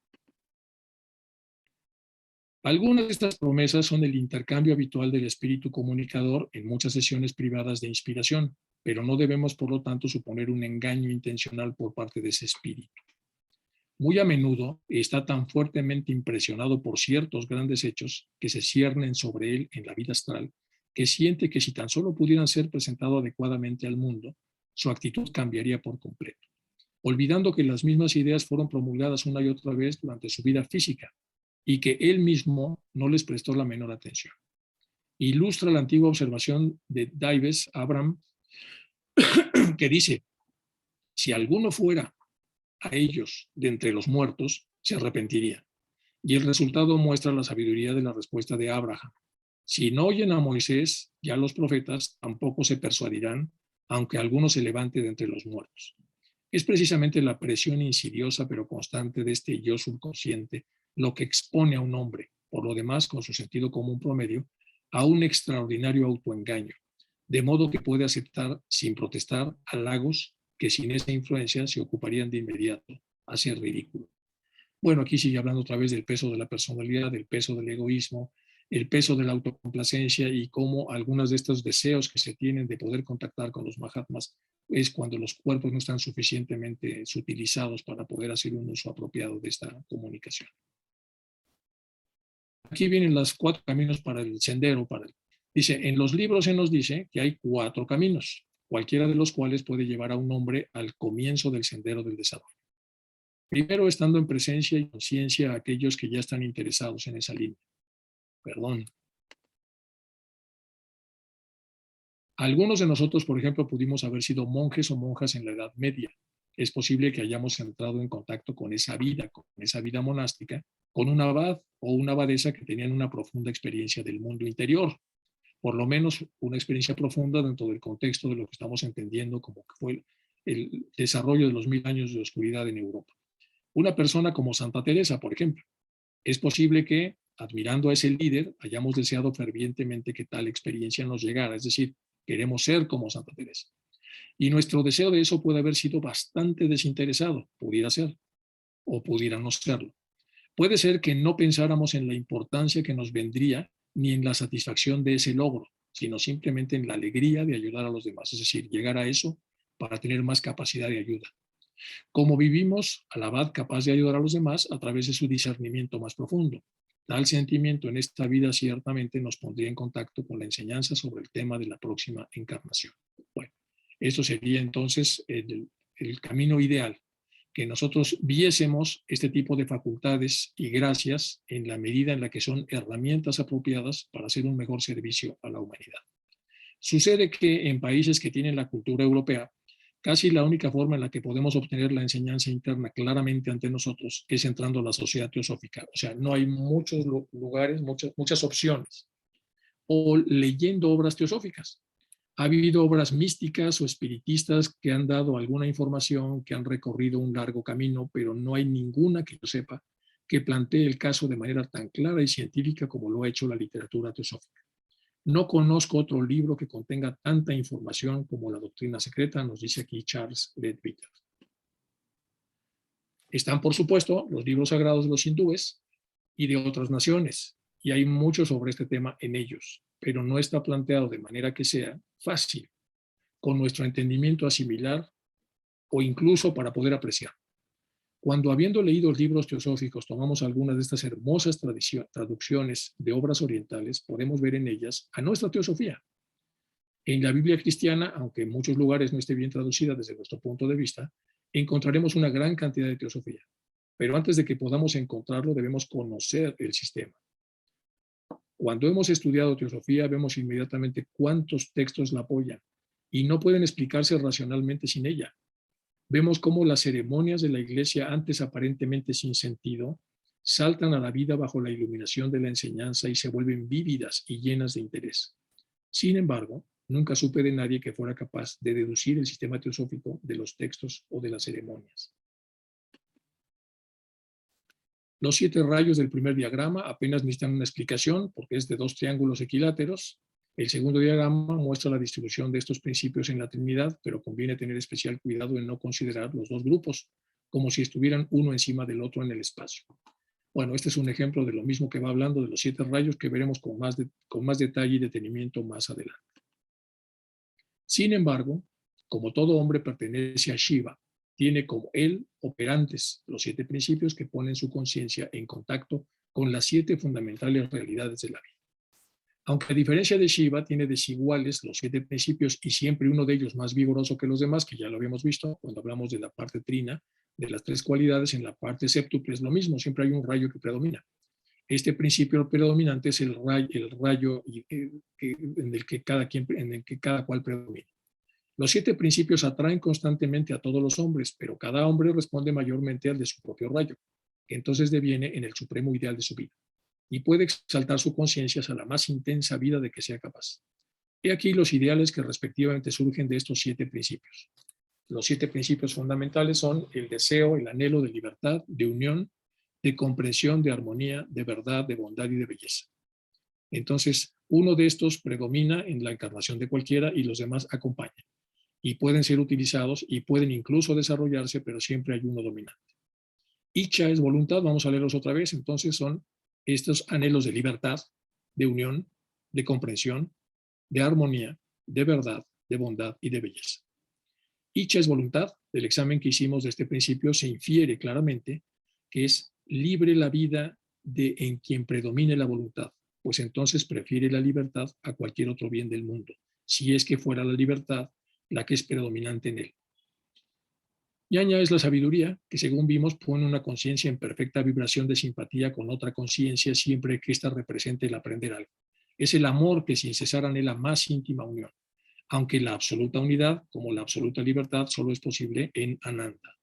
Algunas de estas promesas son el intercambio habitual del espíritu comunicador en muchas sesiones privadas de inspiración, pero no debemos, por lo tanto, suponer un engaño intencional por parte de ese espíritu. Muy a menudo está tan fuertemente impresionado por ciertos grandes hechos que se ciernen sobre él en la vida astral, que siente que si tan solo pudieran ser presentados adecuadamente al mundo, su actitud cambiaría por completo, olvidando que las mismas ideas fueron promulgadas una y otra vez durante su vida física y que él mismo no les prestó la menor atención. Ilustra la antigua observación de Dives Abraham, que dice, si alguno fuera a ellos de entre los muertos, se arrepentiría. Y el resultado muestra la sabiduría de la respuesta de Abraham. Si no oyen a Moisés, ya los profetas tampoco se persuadirán, aunque alguno se levante de entre los muertos. Es precisamente la presión insidiosa pero constante de este yo subconsciente lo que expone a un hombre, por lo demás con su sentido común promedio, a un extraordinario autoengaño, de modo que puede aceptar sin protestar halagos que sin esa influencia se ocuparían de inmediato hacia el ridículo. Bueno, aquí sigue hablando otra vez del peso de la personalidad, del peso del egoísmo, el peso de la autocomplacencia y cómo algunos de estos deseos que se tienen de poder contactar con los Mahatmas es cuando los cuerpos no están suficientemente utilizados para poder hacer un uso apropiado de esta comunicación. Aquí vienen los 4 caminos para el sendero. Dice, en los libros se nos dice que hay 4 caminos, cualquiera de los cuales puede llevar a un hombre al comienzo del sendero del desarrollo. Primero, estando en presencia y conciencia a aquellos que ya están interesados en esa línea. Perdón. Algunos de nosotros, por ejemplo, pudimos haber sido monjes o monjas en la Edad Media. Es posible que hayamos entrado en contacto con esa vida monástica, con un abad o una abadesa que tenían una profunda experiencia del mundo interior, por lo menos una experiencia profunda dentro del contexto de lo que estamos entendiendo como que fue el desarrollo de los 1000 años de oscuridad en Europa. Una persona como Santa Teresa, por ejemplo, es posible que, admirando a ese líder, hayamos deseado fervientemente que tal experiencia nos llegara, es decir, queremos ser como Santa Teresa. Y nuestro deseo de eso puede haber sido bastante desinteresado, pudiera ser, o pudiera no serlo. Puede ser que no pensáramos en la importancia que nos vendría ni en la satisfacción de ese logro, sino simplemente en la alegría de ayudar a los demás, es decir, llegar a eso para tener más capacidad de ayuda. Como vivimos al abad capaz de ayudar a los demás a través de su discernimiento más profundo. Tal sentimiento en esta vida ciertamente nos pondría en contacto con la enseñanza sobre el tema de la próxima encarnación. Bueno, esto sería entonces el camino ideal, que nosotros viésemos este tipo de facultades y gracias en la medida en la que son herramientas apropiadas para hacer un mejor servicio a la humanidad. Sucede que en países que tienen la cultura europea, casi la única forma en la que podemos obtener la enseñanza interna claramente ante nosotros es entrando a la sociedad teosófica. O sea, no hay muchos lugares, muchas opciones. O leyendo obras teosóficas. Ha habido obras místicas o espiritistas que han dado alguna información, que han recorrido un largo camino, pero no hay ninguna que yo sepa que plantee el caso de manera tan clara y científica como lo ha hecho la literatura teosófica. No conozco otro libro que contenga tanta información como La Doctrina Secreta, nos dice aquí Charles Leadbeater. Están, por supuesto, los libros sagrados de los hindúes y de otras naciones, y hay mucho sobre este tema en ellos, pero no está planteado de manera que sea fácil, con nuestro entendimiento asimilar o incluso para poder apreciar. Cuando, habiendo leído libros teosóficos, tomamos algunas de estas hermosas traducciones de obras orientales, podemos ver en ellas a nuestra teosofía. En la Biblia cristiana, aunque en muchos lugares no esté bien traducida desde nuestro punto de vista, encontraremos una gran cantidad de teosofía. Pero antes de que podamos encontrarlo, debemos conocer el sistema. Cuando hemos estudiado teosofía, vemos inmediatamente cuántos textos la apoyan y no pueden explicarse racionalmente sin ella. Vemos cómo las ceremonias de la iglesia, antes aparentemente sin sentido, saltan a la vida bajo la iluminación de la enseñanza y se vuelven vívidas y llenas de interés. Sin embargo, nunca supe de nadie que fuera capaz de deducir el sistema teosófico de los textos o de las ceremonias. Los 7 rayos del primer diagrama apenas necesitan una explicación porque es de 2 triángulos equiláteros. El segundo diagrama muestra la distribución de estos principios en la Trinidad, pero conviene tener especial cuidado en no considerar los 2 grupos como si estuvieran uno encima del otro en el espacio. Bueno, este es un ejemplo de lo mismo que va hablando de los 7 rayos que veremos con más detalle y detenimiento más adelante. Sin embargo, como todo hombre pertenece a Shiva, tiene como él operantes los 7 principios que ponen su conciencia en contacto con las 7 fundamentales realidades de la vida. Aunque a diferencia de Shiva, tiene desiguales los 7 principios y siempre uno de ellos más vigoroso que los demás, que ya lo habíamos visto cuando hablamos de la parte trina, de las 3 cualidades, en la parte séptuple es lo mismo, siempre hay un rayo que predomina. Este principio predominante es el rayo en el que cada cual predomina. Los 7 principios atraen constantemente a todos los hombres, pero cada hombre responde mayormente al de su propio rayo, que entonces deviene en el supremo ideal de su vida, y puede exaltar su conciencia hacia la más intensa vida de que sea capaz. He aquí los ideales que respectivamente surgen de estos 7 principios. Los 7 principios fundamentales son el deseo, el anhelo de libertad, de unión, de comprensión, de armonía, de verdad, de bondad y de belleza. Entonces, uno de estos predomina en la encarnación de cualquiera y los demás acompañan. Y pueden ser utilizados y pueden incluso desarrollarse, pero siempre hay uno dominante. Icha es voluntad, vamos a leerlos otra vez, entonces son estos anhelos de libertad, de unión, de comprensión, de armonía, de verdad, de bondad y de belleza. Icha es voluntad, del examen que hicimos de este principio se infiere claramente que es libre la vida de en quien predomine la voluntad, pues entonces prefiere la libertad a cualquier otro bien del mundo, si es que fuera la libertad la que es predominante en él. Ñaña es la sabiduría, que según vimos pone una conciencia en perfecta vibración de simpatía con otra conciencia siempre que ésta represente el aprender algo. Es el amor que sin cesar anhela más íntima unión. aunque la absoluta unidad, como la absoluta libertad, solo es posible en Ananda.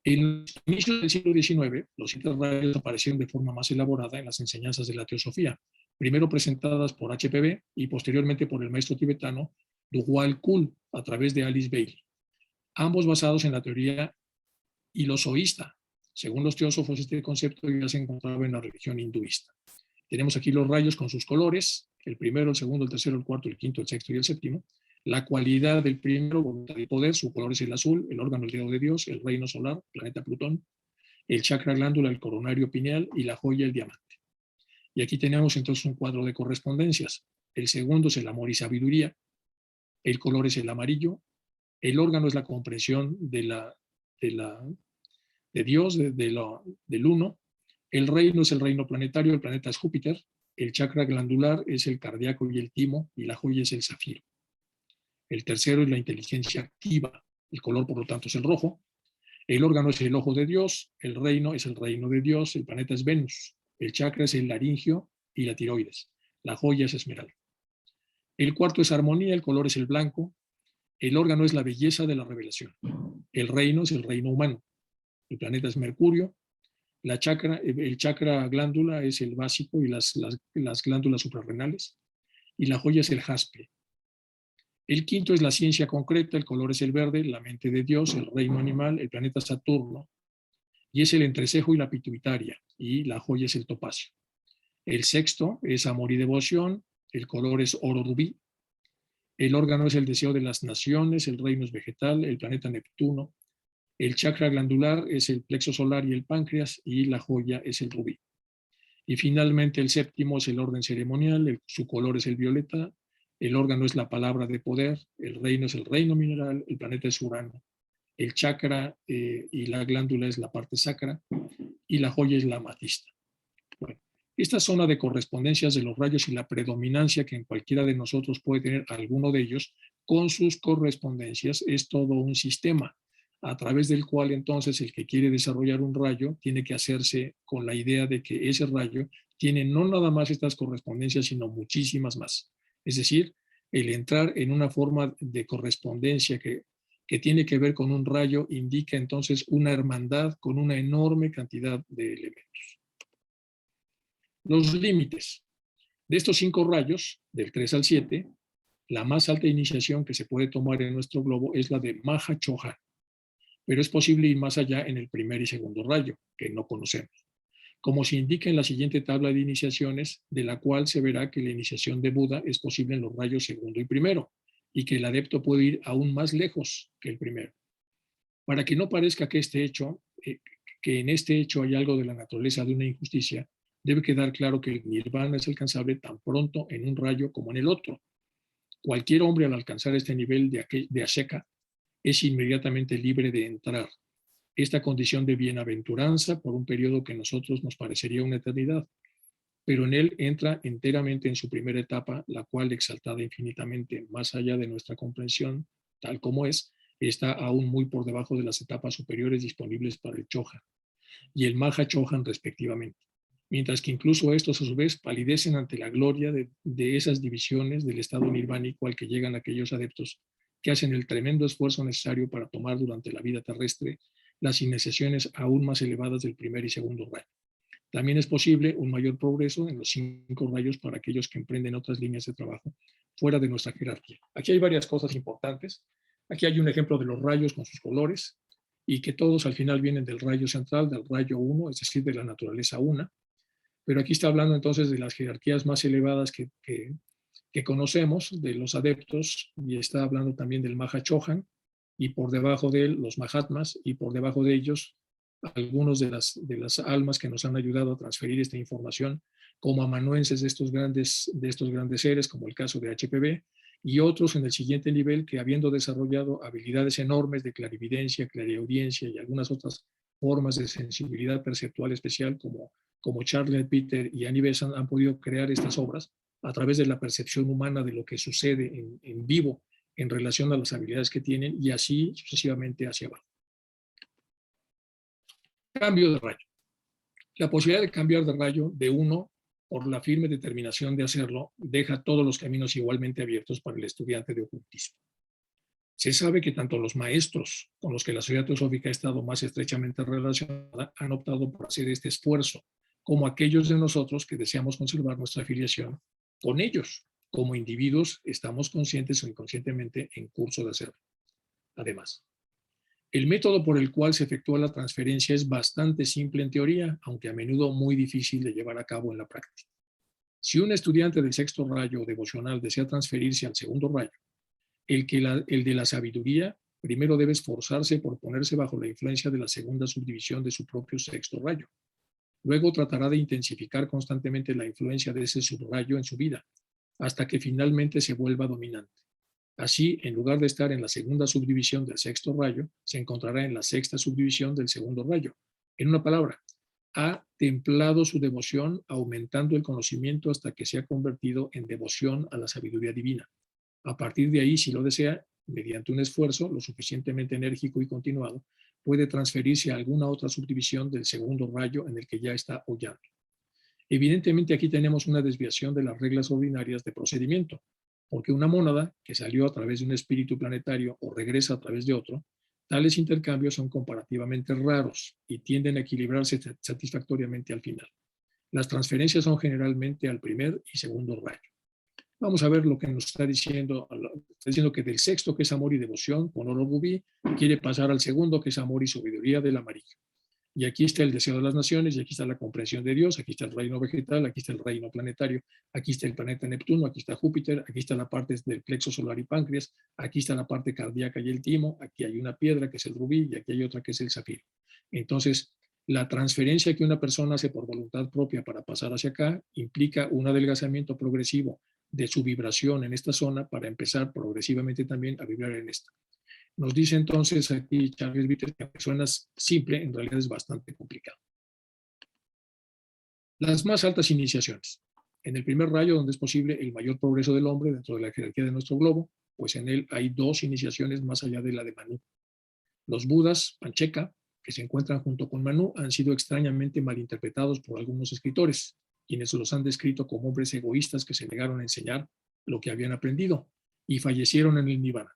En los inicios del siglo XIX, los 7 rayos aparecieron de forma más elaborada en las enseñanzas de la teosofía, primero presentadas por HPB y posteriormente por el maestro tibetano Dugwal Kul a través de Alice Bailey, ambos basados en la teoría hilozoísta. Según los teósofos, este concepto ya se encontraba en la religión hinduista. Tenemos aquí los rayos con sus colores, el primero, el segundo, el tercero, el cuarto, el quinto, el sexto y el séptimo. La cualidad del primero, voluntad y poder, su color es el azul, el órgano el dedo de Dios, el reino solar, planeta Plutón, el chakra glándula, el coronario pineal y la joya, el diamante. Y aquí tenemos entonces un cuadro de correspondencias. El segundo es el amor y sabiduría, el color es el amarillo, el órgano es la comprensión de Dios, del uno, el reino es el reino planetario, el planeta es Júpiter, el chakra glandular es el cardíaco y el timo, y la joya es el zafiro. El tercero es la inteligencia activa, el color por lo tanto es el rojo, el órgano es el ojo de Dios, el reino es el reino de Dios, el planeta es Venus, el chakra es el laringio y la tiroides, la joya es esmeralda. El cuarto es armonía, el color es el blanco, el órgano es la belleza de la revelación, el reino es el reino humano, el planeta es Mercurio, el chakra glándula es el básico y las glándulas suprarrenales, y la joya es el jaspe. El quinto es la ciencia concreta, el color es el verde, la mente de Dios, el reino animal, el planeta Saturno, y es el entrecejo y la pituitaria, y la joya es el topacio. El sexto es amor y devoción, el color es oro rubí, el órgano es el deseo de las naciones, el reino es vegetal, el planeta Neptuno, el chakra glandular es el plexo solar y el páncreas, y la joya es el rubí. Y finalmente el séptimo es el orden ceremonial, su color es el violeta, el órgano es la palabra de poder, el reino es el reino mineral, el planeta es Urano, el chakra y la glándula es la parte sacra, y la joya es la amatista. Bueno, esta zona de correspondencias de los rayos y la predominancia que en cualquiera de nosotros puede tener alguno de ellos con sus correspondencias es todo un sistema a través del cual entonces el que quiere desarrollar un rayo tiene que hacerse con la idea de que ese rayo tiene no nada más estas correspondencias, sino muchísimas más. Es decir, el entrar en una forma de correspondencia que tiene que ver con un rayo indica entonces una hermandad con una enorme cantidad de elementos. Los límites de estos 5 rayos, del 3 al 7, la más alta iniciación que se puede tomar en nuestro globo es la de Maha Chohan, pero es posible ir más allá en el primer y segundo rayo, que no conocemos, como se indica en la siguiente tabla de iniciaciones, de la cual se verá que la iniciación de Buda es posible en los rayos segundo y primero, y que el adepto puede ir aún más lejos que el primero. Para que no parezca que en este hecho hay algo de la naturaleza de una injusticia, debe quedar claro que el nirvana es alcanzable tan pronto en un rayo como en el otro. Cualquier hombre al alcanzar este nivel de asheka es inmediatamente libre de entrar. Esta condición de bienaventuranza por un periodo que a nosotros nos parecería una eternidad, pero en él entra enteramente en su primera etapa, la cual, exaltada infinitamente más allá de nuestra comprensión, tal como es, está aún muy por debajo de las etapas superiores disponibles para el Chohan y el Maha Chohan respectivamente, mientras que incluso estos a su vez palidecen ante la gloria de esas divisiones del estado nirvánico al que llegan aquellos adeptos que hacen el tremendo esfuerzo necesario para tomar durante la vida terrestre las iniciaciones aún más elevadas del primer y segundo rayo. También es posible un mayor progreso en los 5 rayos para aquellos que emprenden otras líneas de trabajo fuera de nuestra jerarquía. Aquí hay varias cosas importantes. Aquí hay un ejemplo de los rayos con sus colores y que todos al final vienen del rayo central, del rayo 1, es decir, de la naturaleza 1. Pero aquí está hablando entonces de las jerarquías más elevadas que conocemos, de los adeptos, y está hablando también del Maha Chohan, y por debajo de él los Mahatmas, y por debajo de ellos algunos de las almas que nos han ayudado a transferir esta información como amanuenses de estos grandes seres, como el caso de HPB, y otros en el siguiente nivel que, habiendo desarrollado habilidades enormes de clarividencia, clariaudiencia y algunas otras formas de sensibilidad perceptual especial, como Charles Peter y Annie Besant, han podido crear estas obras a través de la percepción humana de lo que sucede en vivo en relación a las habilidades que tienen, y así sucesivamente hacia abajo. Cambio de rayo. La posibilidad de cambiar de rayo de 1 por la firme determinación de hacerlo, deja todos los caminos igualmente abiertos para el estudiante de ocultismo. Se sabe que tanto los maestros con los que la sociedad teosófica ha estado más estrechamente relacionada han optado por hacer este esfuerzo, como aquellos de nosotros que deseamos conservar nuestra afiliación con ellos. Como individuos estamos conscientes o inconscientemente en curso de hacerlo. Además, el método por el cual se efectúa la transferencia es bastante simple en teoría, aunque a menudo muy difícil de llevar a cabo en la práctica. Si un estudiante del sexto rayo devocional desea transferirse al segundo rayo, el de la sabiduría primero debe esforzarse por ponerse bajo la influencia de la segunda subdivisión de su propio sexto rayo. Luego tratará de intensificar constantemente la influencia de ese subrayo en su vida, hasta que finalmente se vuelva dominante. Así, en lugar de estar en la segunda subdivisión del sexto rayo, se encontrará en la sexta subdivisión del segundo rayo. En una palabra, ha templado su devoción, aumentando el conocimiento hasta que se ha convertido en devoción a la sabiduría divina. A partir de ahí, si lo desea, mediante un esfuerzo lo suficientemente enérgico y continuado, puede transferirse a alguna otra subdivisión del segundo rayo en el que ya está hollando. Evidentemente, aquí tenemos una desviación de las reglas ordinarias de procedimiento, porque una mónada que salió a través de un espíritu planetario o regresa a través de otro, tales intercambios son comparativamente raros y tienden a equilibrarse satisfactoriamente al final. Las transferencias son generalmente al primer y segundo rayo. Vamos a ver lo que nos está diciendo. Está diciendo que del sexto, que es amor y devoción, con oro rubí, quiere pasar al segundo, que es amor y sabiduría, del amarillo. Y aquí está el deseo de las naciones, y aquí está la comprensión de Dios, aquí está el reino vegetal, aquí está el reino planetario, aquí está el planeta Neptuno, aquí está Júpiter, aquí está la parte del plexo solar y páncreas, aquí está la parte cardíaca y el timo, aquí hay una piedra que es el rubí y aquí hay otra que es el zafiro. Entonces, la transferencia que una persona hace por voluntad propia para pasar hacia acá implica un adelgazamiento progresivo de su vibración en esta zona para empezar progresivamente también a vibrar en esta. Nos dice entonces aquí Charles Bitter que aunque suena simple, en realidad es bastante complicado. Las más altas iniciaciones. En el primer rayo, donde es posible el mayor progreso del hombre dentro de la jerarquía de nuestro globo, pues en él hay dos iniciaciones más allá de la de Manú. Los Budas, Pancheka, que se encuentran junto con Manú, han sido extrañamente malinterpretados por algunos escritores, quienes los han descrito como hombres egoístas que se negaron a enseñar lo que habían aprendido y fallecieron en el Nirvana.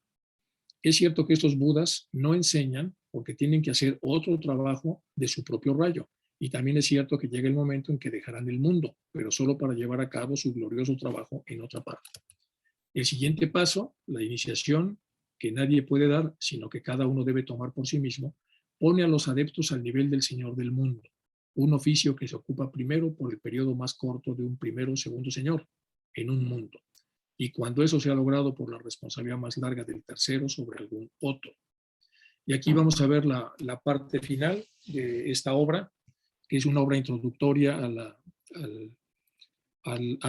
Es cierto que estos Budas no enseñan porque tienen que hacer otro trabajo de su propio rayo. Y también es cierto que llega el momento en que dejarán el mundo, pero solo para llevar a cabo su glorioso trabajo en otra parte. El siguiente paso, la iniciación, que nadie puede dar, sino que cada uno debe tomar por sí mismo, pone a los adeptos al nivel del Señor del mundo, un oficio que se ocupa primero por el periodo más corto de un primero o segundo Señor, en un mundo. Y cuando eso se ha logrado por la responsabilidad más larga del tercero sobre algún otro. Y aquí vamos a ver la parte final de esta obra, que es una obra introductoria a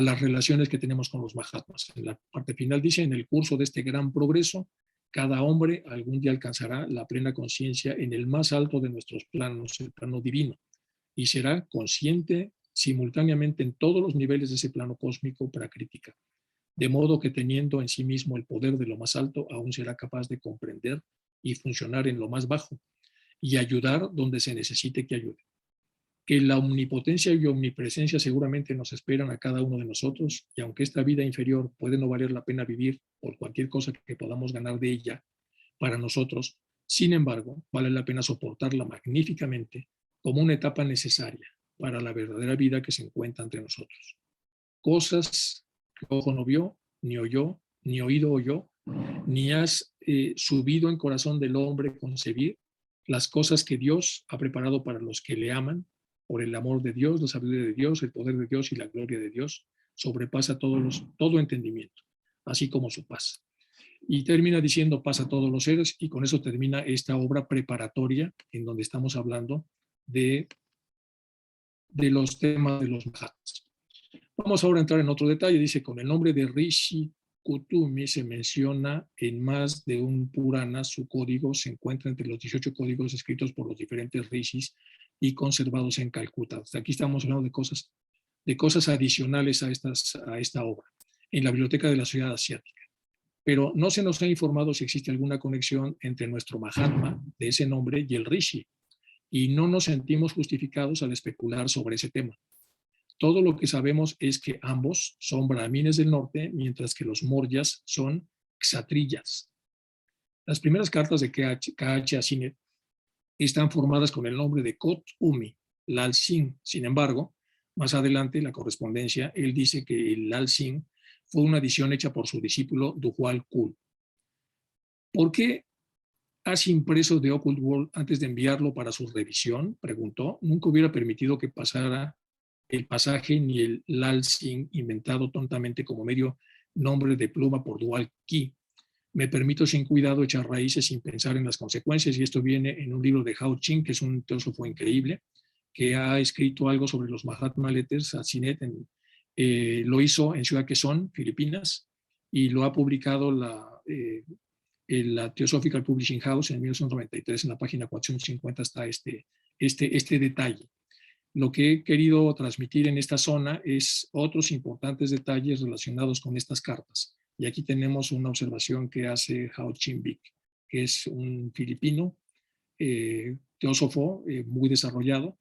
las relaciones que tenemos con los Mahatmas. En la parte final dice, en el curso de este gran progreso, cada hombre algún día alcanzará la plena conciencia en el más alto de nuestros planos, el plano divino, y será consciente simultáneamente en todos los niveles de ese plano cósmico prakrítica. De modo que teniendo en sí mismo el poder de lo más alto, aún será capaz de comprender y funcionar en lo más bajo y ayudar donde se necesite que ayude. Que la omnipotencia y omnipresencia seguramente nos esperan a cada uno de nosotros, y aunque esta vida inferior puede no valer la pena vivir por cualquier cosa que podamos ganar de ella para nosotros, sin embargo, vale la pena soportarla magníficamente como una etapa necesaria para la verdadera vida que se encuentra entre nosotros. Cosas que ojo no vio, ni oyó, ni oído oyó, ni has subido en corazón del hombre concebir las cosas que Dios ha preparado para los que le aman, por el amor de Dios, la sabiduría de Dios, el poder de Dios y la gloria de Dios, sobrepasa todo entendimiento, así como su paz. Y termina diciendo paz a todos los seres, y con eso termina esta obra preparatoria en donde estamos hablando de los temas de los Mahatmas. Vamos ahora a entrar en otro detalle. Dice, con el nombre de Rishi Kutumi se menciona en más de un Purana. Su código se encuentra entre los 18 códigos escritos por los diferentes rishis y conservados en Calcuta. Hasta aquí estamos hablando de cosas adicionales a esta obra, en la biblioteca de la ciudad asiática. Pero no se nos ha informado si existe alguna conexión entre nuestro Mahatma de ese nombre y el Rishi, y no nos sentimos justificados al especular sobre ese tema. Todo lo que sabemos es que ambos son brahmines del norte, mientras que los moryas son kshatriyas. Las primeras cartas de KH a Sinet están formadas con el nombre de Kot Umi, Lal Singh. Sin embargo, más adelante, la correspondencia, él dice que el Lal Singh fue una edición hecha por su discípulo Dujwal Kul. ¿Por qué has impreso The Occult World antes de enviarlo para su revisión? Preguntó. Nunca hubiera permitido que pasara el pasaje ni el Lal Singh inventado tontamente como medio nombre de pluma por Dual Ki. Me permito sin cuidado echar raíces sin pensar en las consecuencias, y esto viene en un libro de Hao Ching, que es un teósofo increíble, que ha escrito algo sobre los Mahatma Letters a Sinet. Lo hizo en Ciudad Quezón, Filipinas, y lo ha publicado la Theosophical Publishing House en 1993. En la página 450 está este detalle. Lo que he querido transmitir en esta zona es otros importantes detalles relacionados con estas cartas. Y aquí tenemos una observación que hace Hao Chin-Bik, que es un filipino, teósofo muy desarrollado,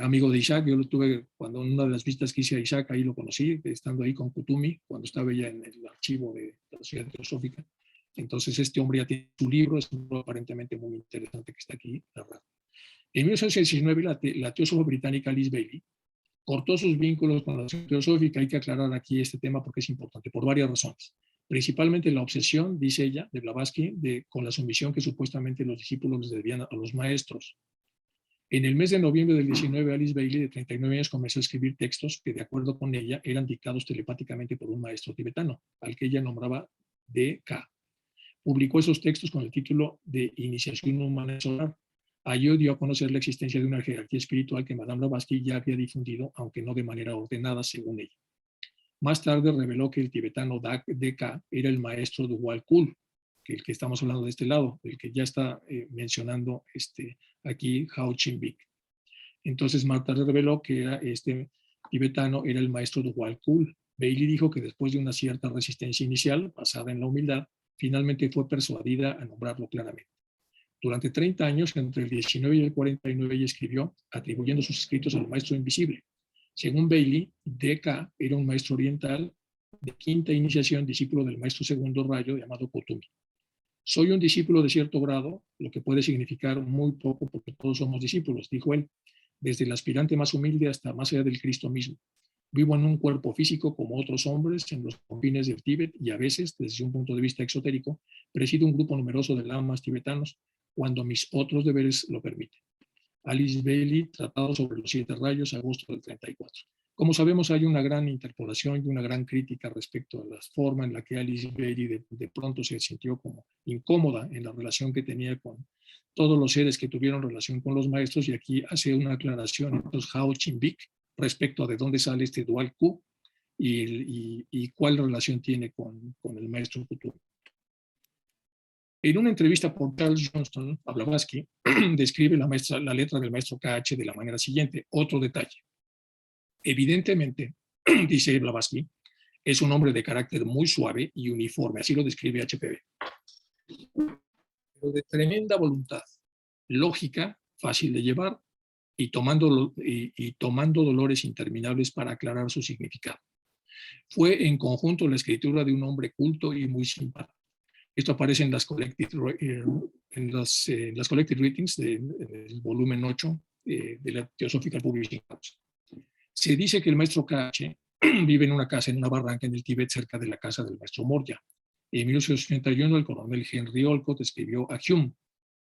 amigo de Isaac. Yo lo tuve cuando en una de las visitas que hice a Isaac, ahí lo conocí, estando ahí con Kutumi, cuando estaba ella en el archivo de la Sociedad Teosófica. Entonces este hombre ya tiene su libro, es un libro aparentemente muy interesante que está aquí narrado. En 1919, la teósofa británica Alice Bailey cortó sus vínculos con la teosófica. Hay que aclarar aquí este tema porque es importante, por varias razones. Principalmente la obsesión, dice ella, de Blavatsky, con la sumisión que supuestamente los discípulos les debían a los maestros. En el mes de noviembre del 19, Alice Bailey, de 39 años, comenzó a escribir textos que, de acuerdo con ella, eran dictados telepáticamente por un maestro tibetano, al que ella nombraba D.K. Publicó esos textos con el título de Iniciación Humana Solar. Allí dio a conocer la existencia de una jerarquía espiritual que Madame Blavatsky ya había difundido, aunque no de manera ordenada, según ella. Más tarde reveló que el tibetano D.K. era el maestro de Dujwal Kul, el que estamos hablando de este lado, el que ya está mencionando aquí Hao Chin-Bik. Entonces más tarde reveló que este tibetano era el maestro de Dujwal Kul. Bailey dijo que después de una cierta resistencia inicial, basada en la humildad, finalmente fue persuadida a nombrarlo claramente. Durante 30 años, entre el 19 y el 49, ella escribió, atribuyendo sus escritos al maestro invisible. Según Bailey, D.K. era un maestro oriental de quinta iniciación, discípulo del maestro segundo rayo llamado Kutumi. Soy un discípulo de cierto grado, lo que puede significar muy poco porque todos somos discípulos, dijo él, desde el aspirante más humilde hasta más allá del Cristo mismo. Vivo en un cuerpo físico como otros hombres en los confines del Tíbet y a veces, desde un punto de vista exotérico, presido un grupo numeroso de lamas tibetanos cuando mis otros deberes lo permiten. Alice Bailey, Tratado sobre los 7 rayos, agosto del 34. Como sabemos, hay una gran interpolación y una gran crítica respecto a la forma en la que Alice Bailey de pronto se sintió como incómoda en la relación que tenía con todos los seres que tuvieron relación con los maestros, y aquí hace una aclaración entonces Hao Chin-Bik respecto a de dónde sale este dual Q y cuál relación tiene con el maestro Kutumi. En una entrevista por Charles Johnston a Blavatsky, describe la letra del maestro KH de la manera siguiente. Otro detalle. Evidentemente, dice Blavatsky, es un hombre de carácter muy suave y uniforme, así lo describe HPB, pero de tremenda voluntad, lógica, fácil de llevar y tomando dolores interminables para aclarar su significado. Fue en conjunto la escritura de un hombre culto y muy simpático. Esto aparece en las collected readings del volumen 8 de la Theosophical Publishing House. Se dice que el maestro KH vive en una casa en una barranca en el Tíbet cerca de la casa del maestro Morya. En 1881 el coronel Henry Olcott escribió a Hume.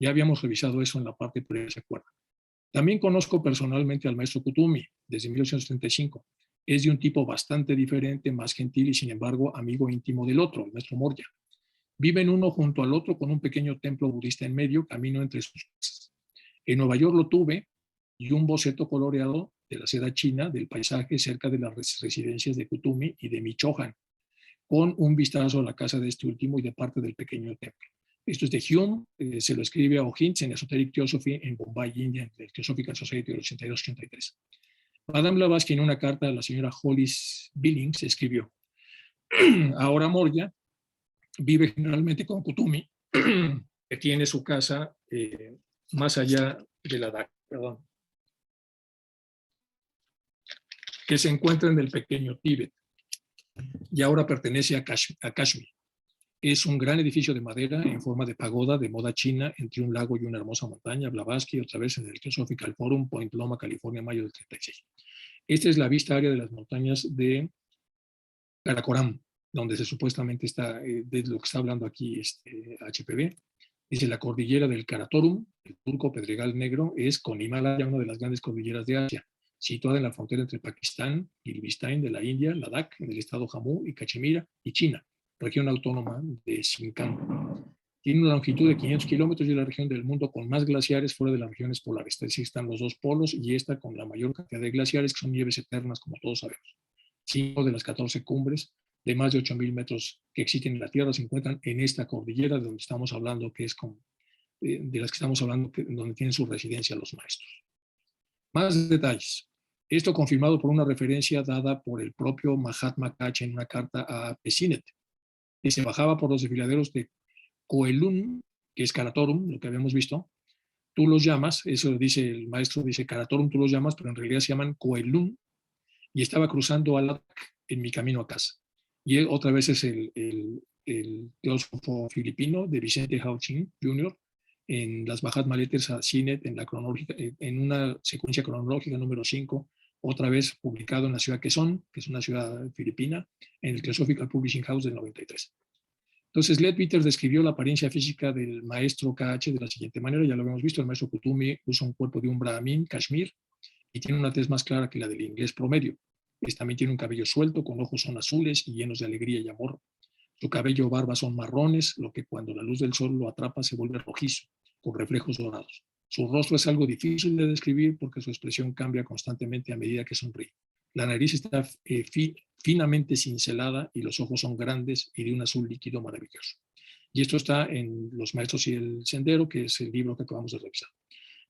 Ya habíamos revisado eso en la parte previa, ¿se acuerdan? También conozco personalmente al maestro Kutumi desde 1835. Es de un tipo bastante diferente, más gentil y sin embargo amigo íntimo del otro, el maestro Morya. Viven uno junto al otro con un pequeño templo budista en medio, camino entre sus casas. En Nueva York lo tuve y un boceto coloreado de la seda china del paisaje cerca de las residencias de Kutumi y de Michoacán, con un vistazo a la casa de este último y de parte del pequeño templo. Esto es de Hume, se lo escribe a O'Higgins en Esoteric Theosophy en Bombay, India, en el Theosophical Society del 82-83. Madame Blavatsky en una carta a la señora Hollis Billings escribió, ahora Morya vive generalmente con Kutumi, que tiene su casa más allá de la DAC. Perdón. que se encuentra en el pequeño Tíbet y ahora pertenece a Kashmir. Es un gran edificio de madera en forma de pagoda de moda china entre un lago y una hermosa montaña, Blavatsky, otra vez en el Theosophical Forum, Point Loma, California, mayo del 36. Esta es la vista aérea de las montañas de Karakoram, donde se supuestamente está, de lo que está hablando aquí HPV. Dice la cordillera del Karakorum, el turco Pedregal Negro, es con Himalaya una de las grandes cordilleras de Asia, situada en la frontera entre Pakistán, Kirguistán de la India, Ladakh, en el estado Jammu y Cachemira, y China, región autónoma de Xinjiang. Tiene una longitud de 500 kilómetros y es la región del mundo con más glaciares fuera de las regiones polares. Es decir, están los dos polos y esta con la mayor cantidad de glaciares, que son nieves eternas, como todos sabemos. 5 de las 14 cumbres de más de 8.000 metros que existen en la Tierra se encuentran en esta cordillera de donde estamos hablando, que es de las que estamos hablando, donde tienen su residencia los maestros. Más detalles. Esto confirmado por una referencia dada por el propio Mahatma Kache en una carta a Pesinet, que se bajaba por los desfiladeros de Coelum, que es Karakorum, lo que habíamos visto. Tú los llamas, eso dice el maestro, dice Karakorum, tú los llamas, pero en realidad se llaman Coelum, y estaba cruzando al en mi camino a casa. Y él, otra vez es el teósofo filipino de Vicente Hauchin Jr., en las Mahatma Letters a Sinet, en una secuencia cronológica número 5, otra vez publicado en la ciudad Quezón, que es una ciudad filipina, en el Theosophical Publishing House del 93. Entonces, Leadbeater describió la apariencia física del maestro KH de la siguiente manera, ya lo habíamos visto, el maestro Kutumi usa un cuerpo de un brahmin, Kashmir, y tiene una tez más clara que la del inglés promedio. También tiene un cabello suelto, con ojos son azules y llenos de alegría y amor. Su cabello o barba son marrones, lo que cuando la luz del sol lo atrapa se vuelve rojizo, con reflejos dorados. Su rostro es algo difícil de describir porque su expresión cambia constantemente a medida que sonríe. La nariz está finamente cincelada y los ojos son grandes y de un azul líquido maravilloso. Y esto está en Los Maestros y el Sendero, que es el libro que acabamos de revisar.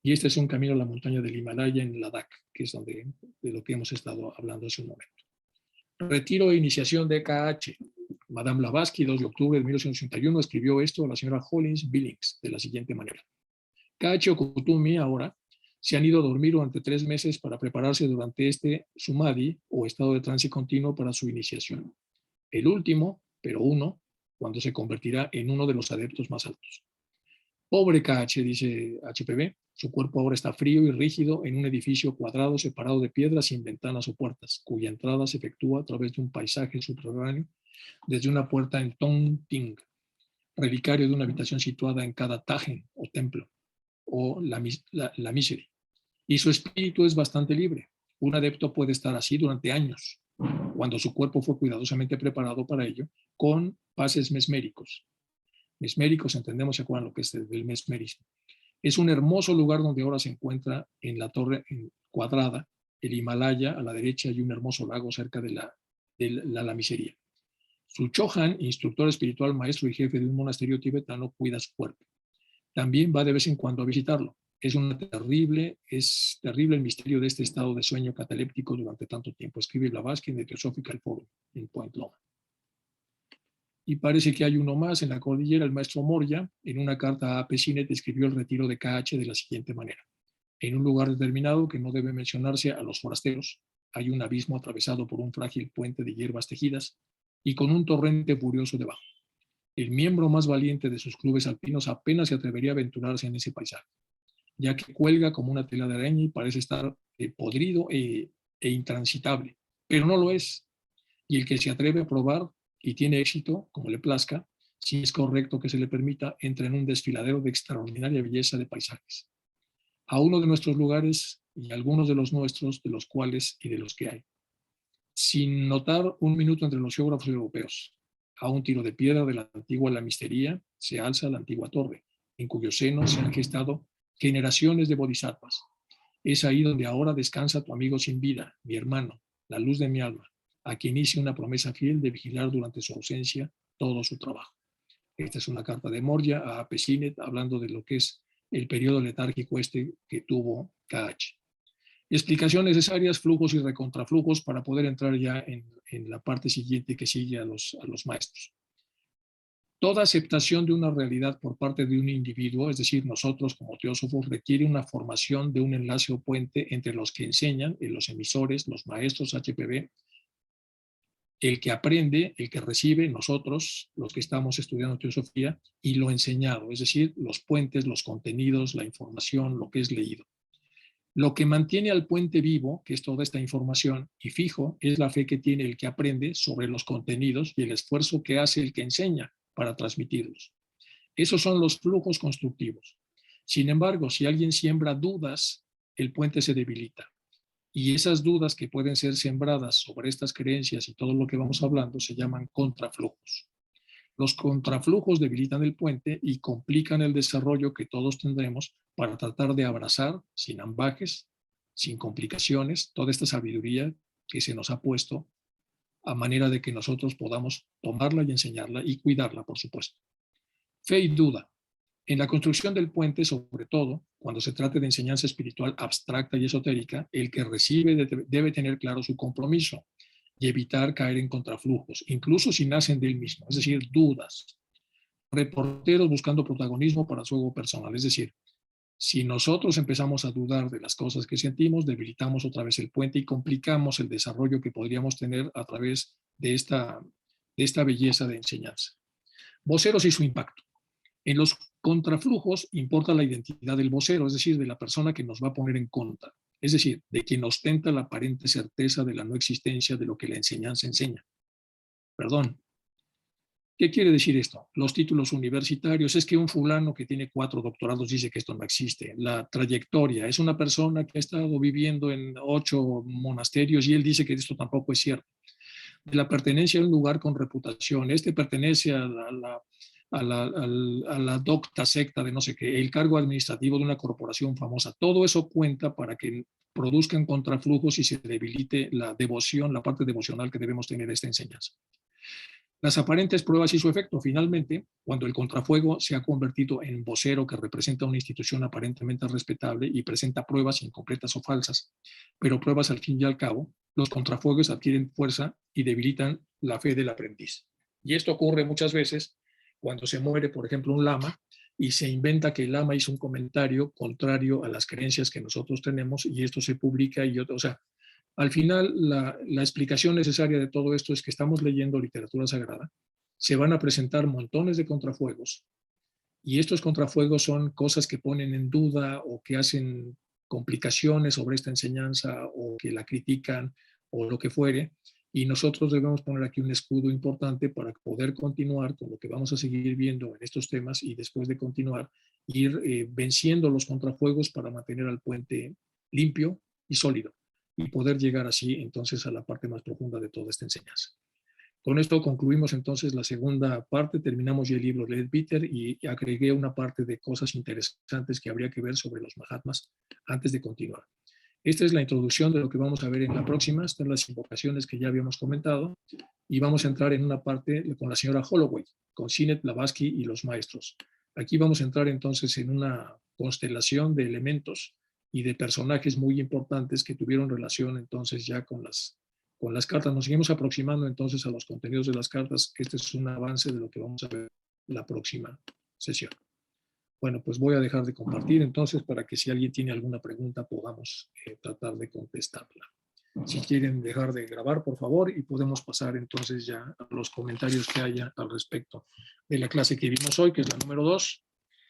Y este es un camino a la montaña del Himalaya en Ladakh, que es de lo que hemos estado hablando hace un momento. Retiro e iniciación de KH. Madame Blavatsky, 2 de octubre de 1981, escribió esto a la señora Hollins Billings de la siguiente manera. KH o Kutumi ahora se han ido a dormir durante 3 meses para prepararse durante este Samadhi o estado de trance continuo para su iniciación. El último, pero uno, cuando se convertirá en uno de los adeptos más altos. Pobre KH, dice HPV, su cuerpo ahora está frío y rígido en un edificio cuadrado separado de piedras sin ventanas o puertas, cuya entrada se efectúa a través de un paisaje subterráneo desde una puerta en Tongting, relicario de una habitación situada en cada tajen o templo, o la misery. Y su espíritu es bastante libre. Un adepto puede estar así durante años, cuando su cuerpo fue cuidadosamente preparado para ello, con pases mesméricos. Mesméricos, entendemos, ¿se acuerdan lo que es el mesmerismo? Es un hermoso lugar donde ahora se encuentra en la torre cuadrada, el Himalaya a la derecha y un hermoso lago cerca de la lamisería. Su Chohan, instructor espiritual, maestro y jefe de un monasterio tibetano, cuida su cuerpo. También va de vez en cuando a visitarlo. Es terrible el misterio de este estado de sueño cataléptico durante tanto tiempo, escribe Blavatsky en el Theosophical Forum en Point Loma. Y parece que hay uno más en la cordillera, el maestro Morya, en una carta a Pesinet, describió el retiro de KH de la siguiente manera. En un lugar determinado que no debe mencionarse a los forasteros, hay un abismo atravesado por un frágil puente de hierbas tejidas y con un torrente furioso debajo. El miembro más valiente de sus clubes alpinos apenas se atrevería a aventurarse en ese paisaje, ya que cuelga como una tela de araña y parece estar podrido e intransitable, pero no lo es. Y el que se atreve a probar y tiene éxito, como le plazca, si es correcto que se le permita, entra en un desfiladero de extraordinaria belleza de paisajes. A uno de nuestros lugares y algunos de los nuestros, de los cuales y de los que hay. Sin notar un minuto entre los geógrafos europeos, a un tiro de piedra de la antigua lamistería se alza la antigua torre, en cuyo seno se han gestado generaciones de bodhisattvas. Es ahí donde ahora descansa tu amigo sin vida, mi hermano, la luz de mi alma, a quien hice una promesa fiel de vigilar durante su ausencia todo su trabajo. Esta es una carta de Morya a Pesinet hablando de lo que es el periodo letárgico que tuvo KH. Explicaciones necesarias, flujos y recontraflujos para poder entrar ya en la parte siguiente que sigue a los maestros. Toda aceptación de una realidad por parte de un individuo, es decir, nosotros como teósofos, requiere una formación de un enlace o puente entre los que enseñan, los emisores, los maestros HPB, el que aprende, el que recibe, nosotros, los que estamos estudiando teosofía, y lo enseñado, es decir, los puentes, los contenidos, la información, lo que es leído. Lo que mantiene al puente vivo, que es toda esta información, y fijo, es la fe que tiene el que aprende sobre los contenidos y el esfuerzo que hace el que enseña para transmitirlos. Esos son los flujos constructivos. Sin embargo, si alguien siembra dudas, el puente se debilita. Y esas dudas que pueden ser sembradas sobre estas creencias y todo lo que vamos hablando se llaman contraflujos. Los contraflujos debilitan el puente y complican el desarrollo que todos tendremos para tratar de abrazar, sin ambajes, sin complicaciones, toda esta sabiduría que se nos ha puesto a manera de que nosotros podamos tomarla y enseñarla y cuidarla, por supuesto. Fe y duda. En la construcción del puente, sobre todo, cuando se trate de enseñanza espiritual abstracta y esotérica, el que recibe debe tener claro su compromiso y evitar caer en contraflujos, incluso si nacen de él mismo, es decir, dudas. Reporteros buscando protagonismo para su ego personal, es decir, si nosotros empezamos a dudar de las cosas que sentimos, debilitamos otra vez el puente y complicamos el desarrollo que podríamos tener a través de esta belleza de enseñanza. Voceros y su impacto. En los contraflujos importa la identidad del vocero, es decir, de la persona que nos va a poner en contra, es decir, de quien ostenta la aparente certeza de la no existencia de lo que la enseñanza enseña. Perdón. ¿Qué quiere decir esto? Los títulos universitarios, es que un fulano que tiene 4 doctorados dice que esto no existe. La trayectoria, es una persona que ha estado viviendo en 8 monasterios y él dice que esto tampoco es cierto. De la pertenencia a un lugar con reputación, este pertenece a la docta secta de no sé qué, el cargo administrativo de una corporación famosa, todo eso cuenta para que produzcan contraflujos y se debilite la devoción, la parte devocional que debemos tener de esta enseñanza. Las aparentes pruebas y su efecto, finalmente, cuando el contrafuego se ha convertido en vocero que representa una institución aparentemente respetable y presenta pruebas incompletas o falsas, pero pruebas al fin y al cabo, los contrafuegos adquieren fuerza y debilitan la fe del aprendiz. Y esto ocurre muchas veces cuando se muere, por ejemplo, un lama y se inventa que el lama hizo un comentario contrario a las creencias que nosotros tenemos y esto se publica y o sea, al final, la explicación necesaria de todo esto es que estamos leyendo literatura sagrada, se van a presentar montones de contrafuegos, y estos contrafuegos son cosas que ponen en duda o que hacen complicaciones sobre esta enseñanza o que la critican o lo que fuere, y nosotros debemos poner aquí un escudo importante para poder continuar con lo que vamos a seguir viendo en estos temas y después de continuar, ir venciendo los contrafuegos para mantener al puente limpio y sólido y poder llegar así entonces a la parte más profunda de toda esta enseñanza. Con esto concluimos entonces la segunda parte, terminamos ya el libro Leadbeater y agregué una parte de cosas interesantes que habría que ver sobre los Mahatmas antes de continuar. Esta es la introducción de lo que vamos a ver en la próxima, están las invocaciones que ya habíamos comentado y vamos a entrar en una parte con la señora Holloway, con Sinet, Blavatsky y los maestros. Aquí vamos a entrar entonces en una constelación de elementos y de personajes muy importantes que tuvieron relación entonces ya con las cartas. Nos seguimos aproximando entonces a los contenidos de las cartas. Este es un avance de lo que vamos a ver la próxima sesión. Bueno, pues voy a dejar de compartir entonces para que si alguien tiene alguna pregunta podamos tratar de contestarla. Si quieren dejar de grabar, por favor, y podemos pasar entonces ya a los comentarios que haya al respecto de la clase que vimos hoy, que es la número 2.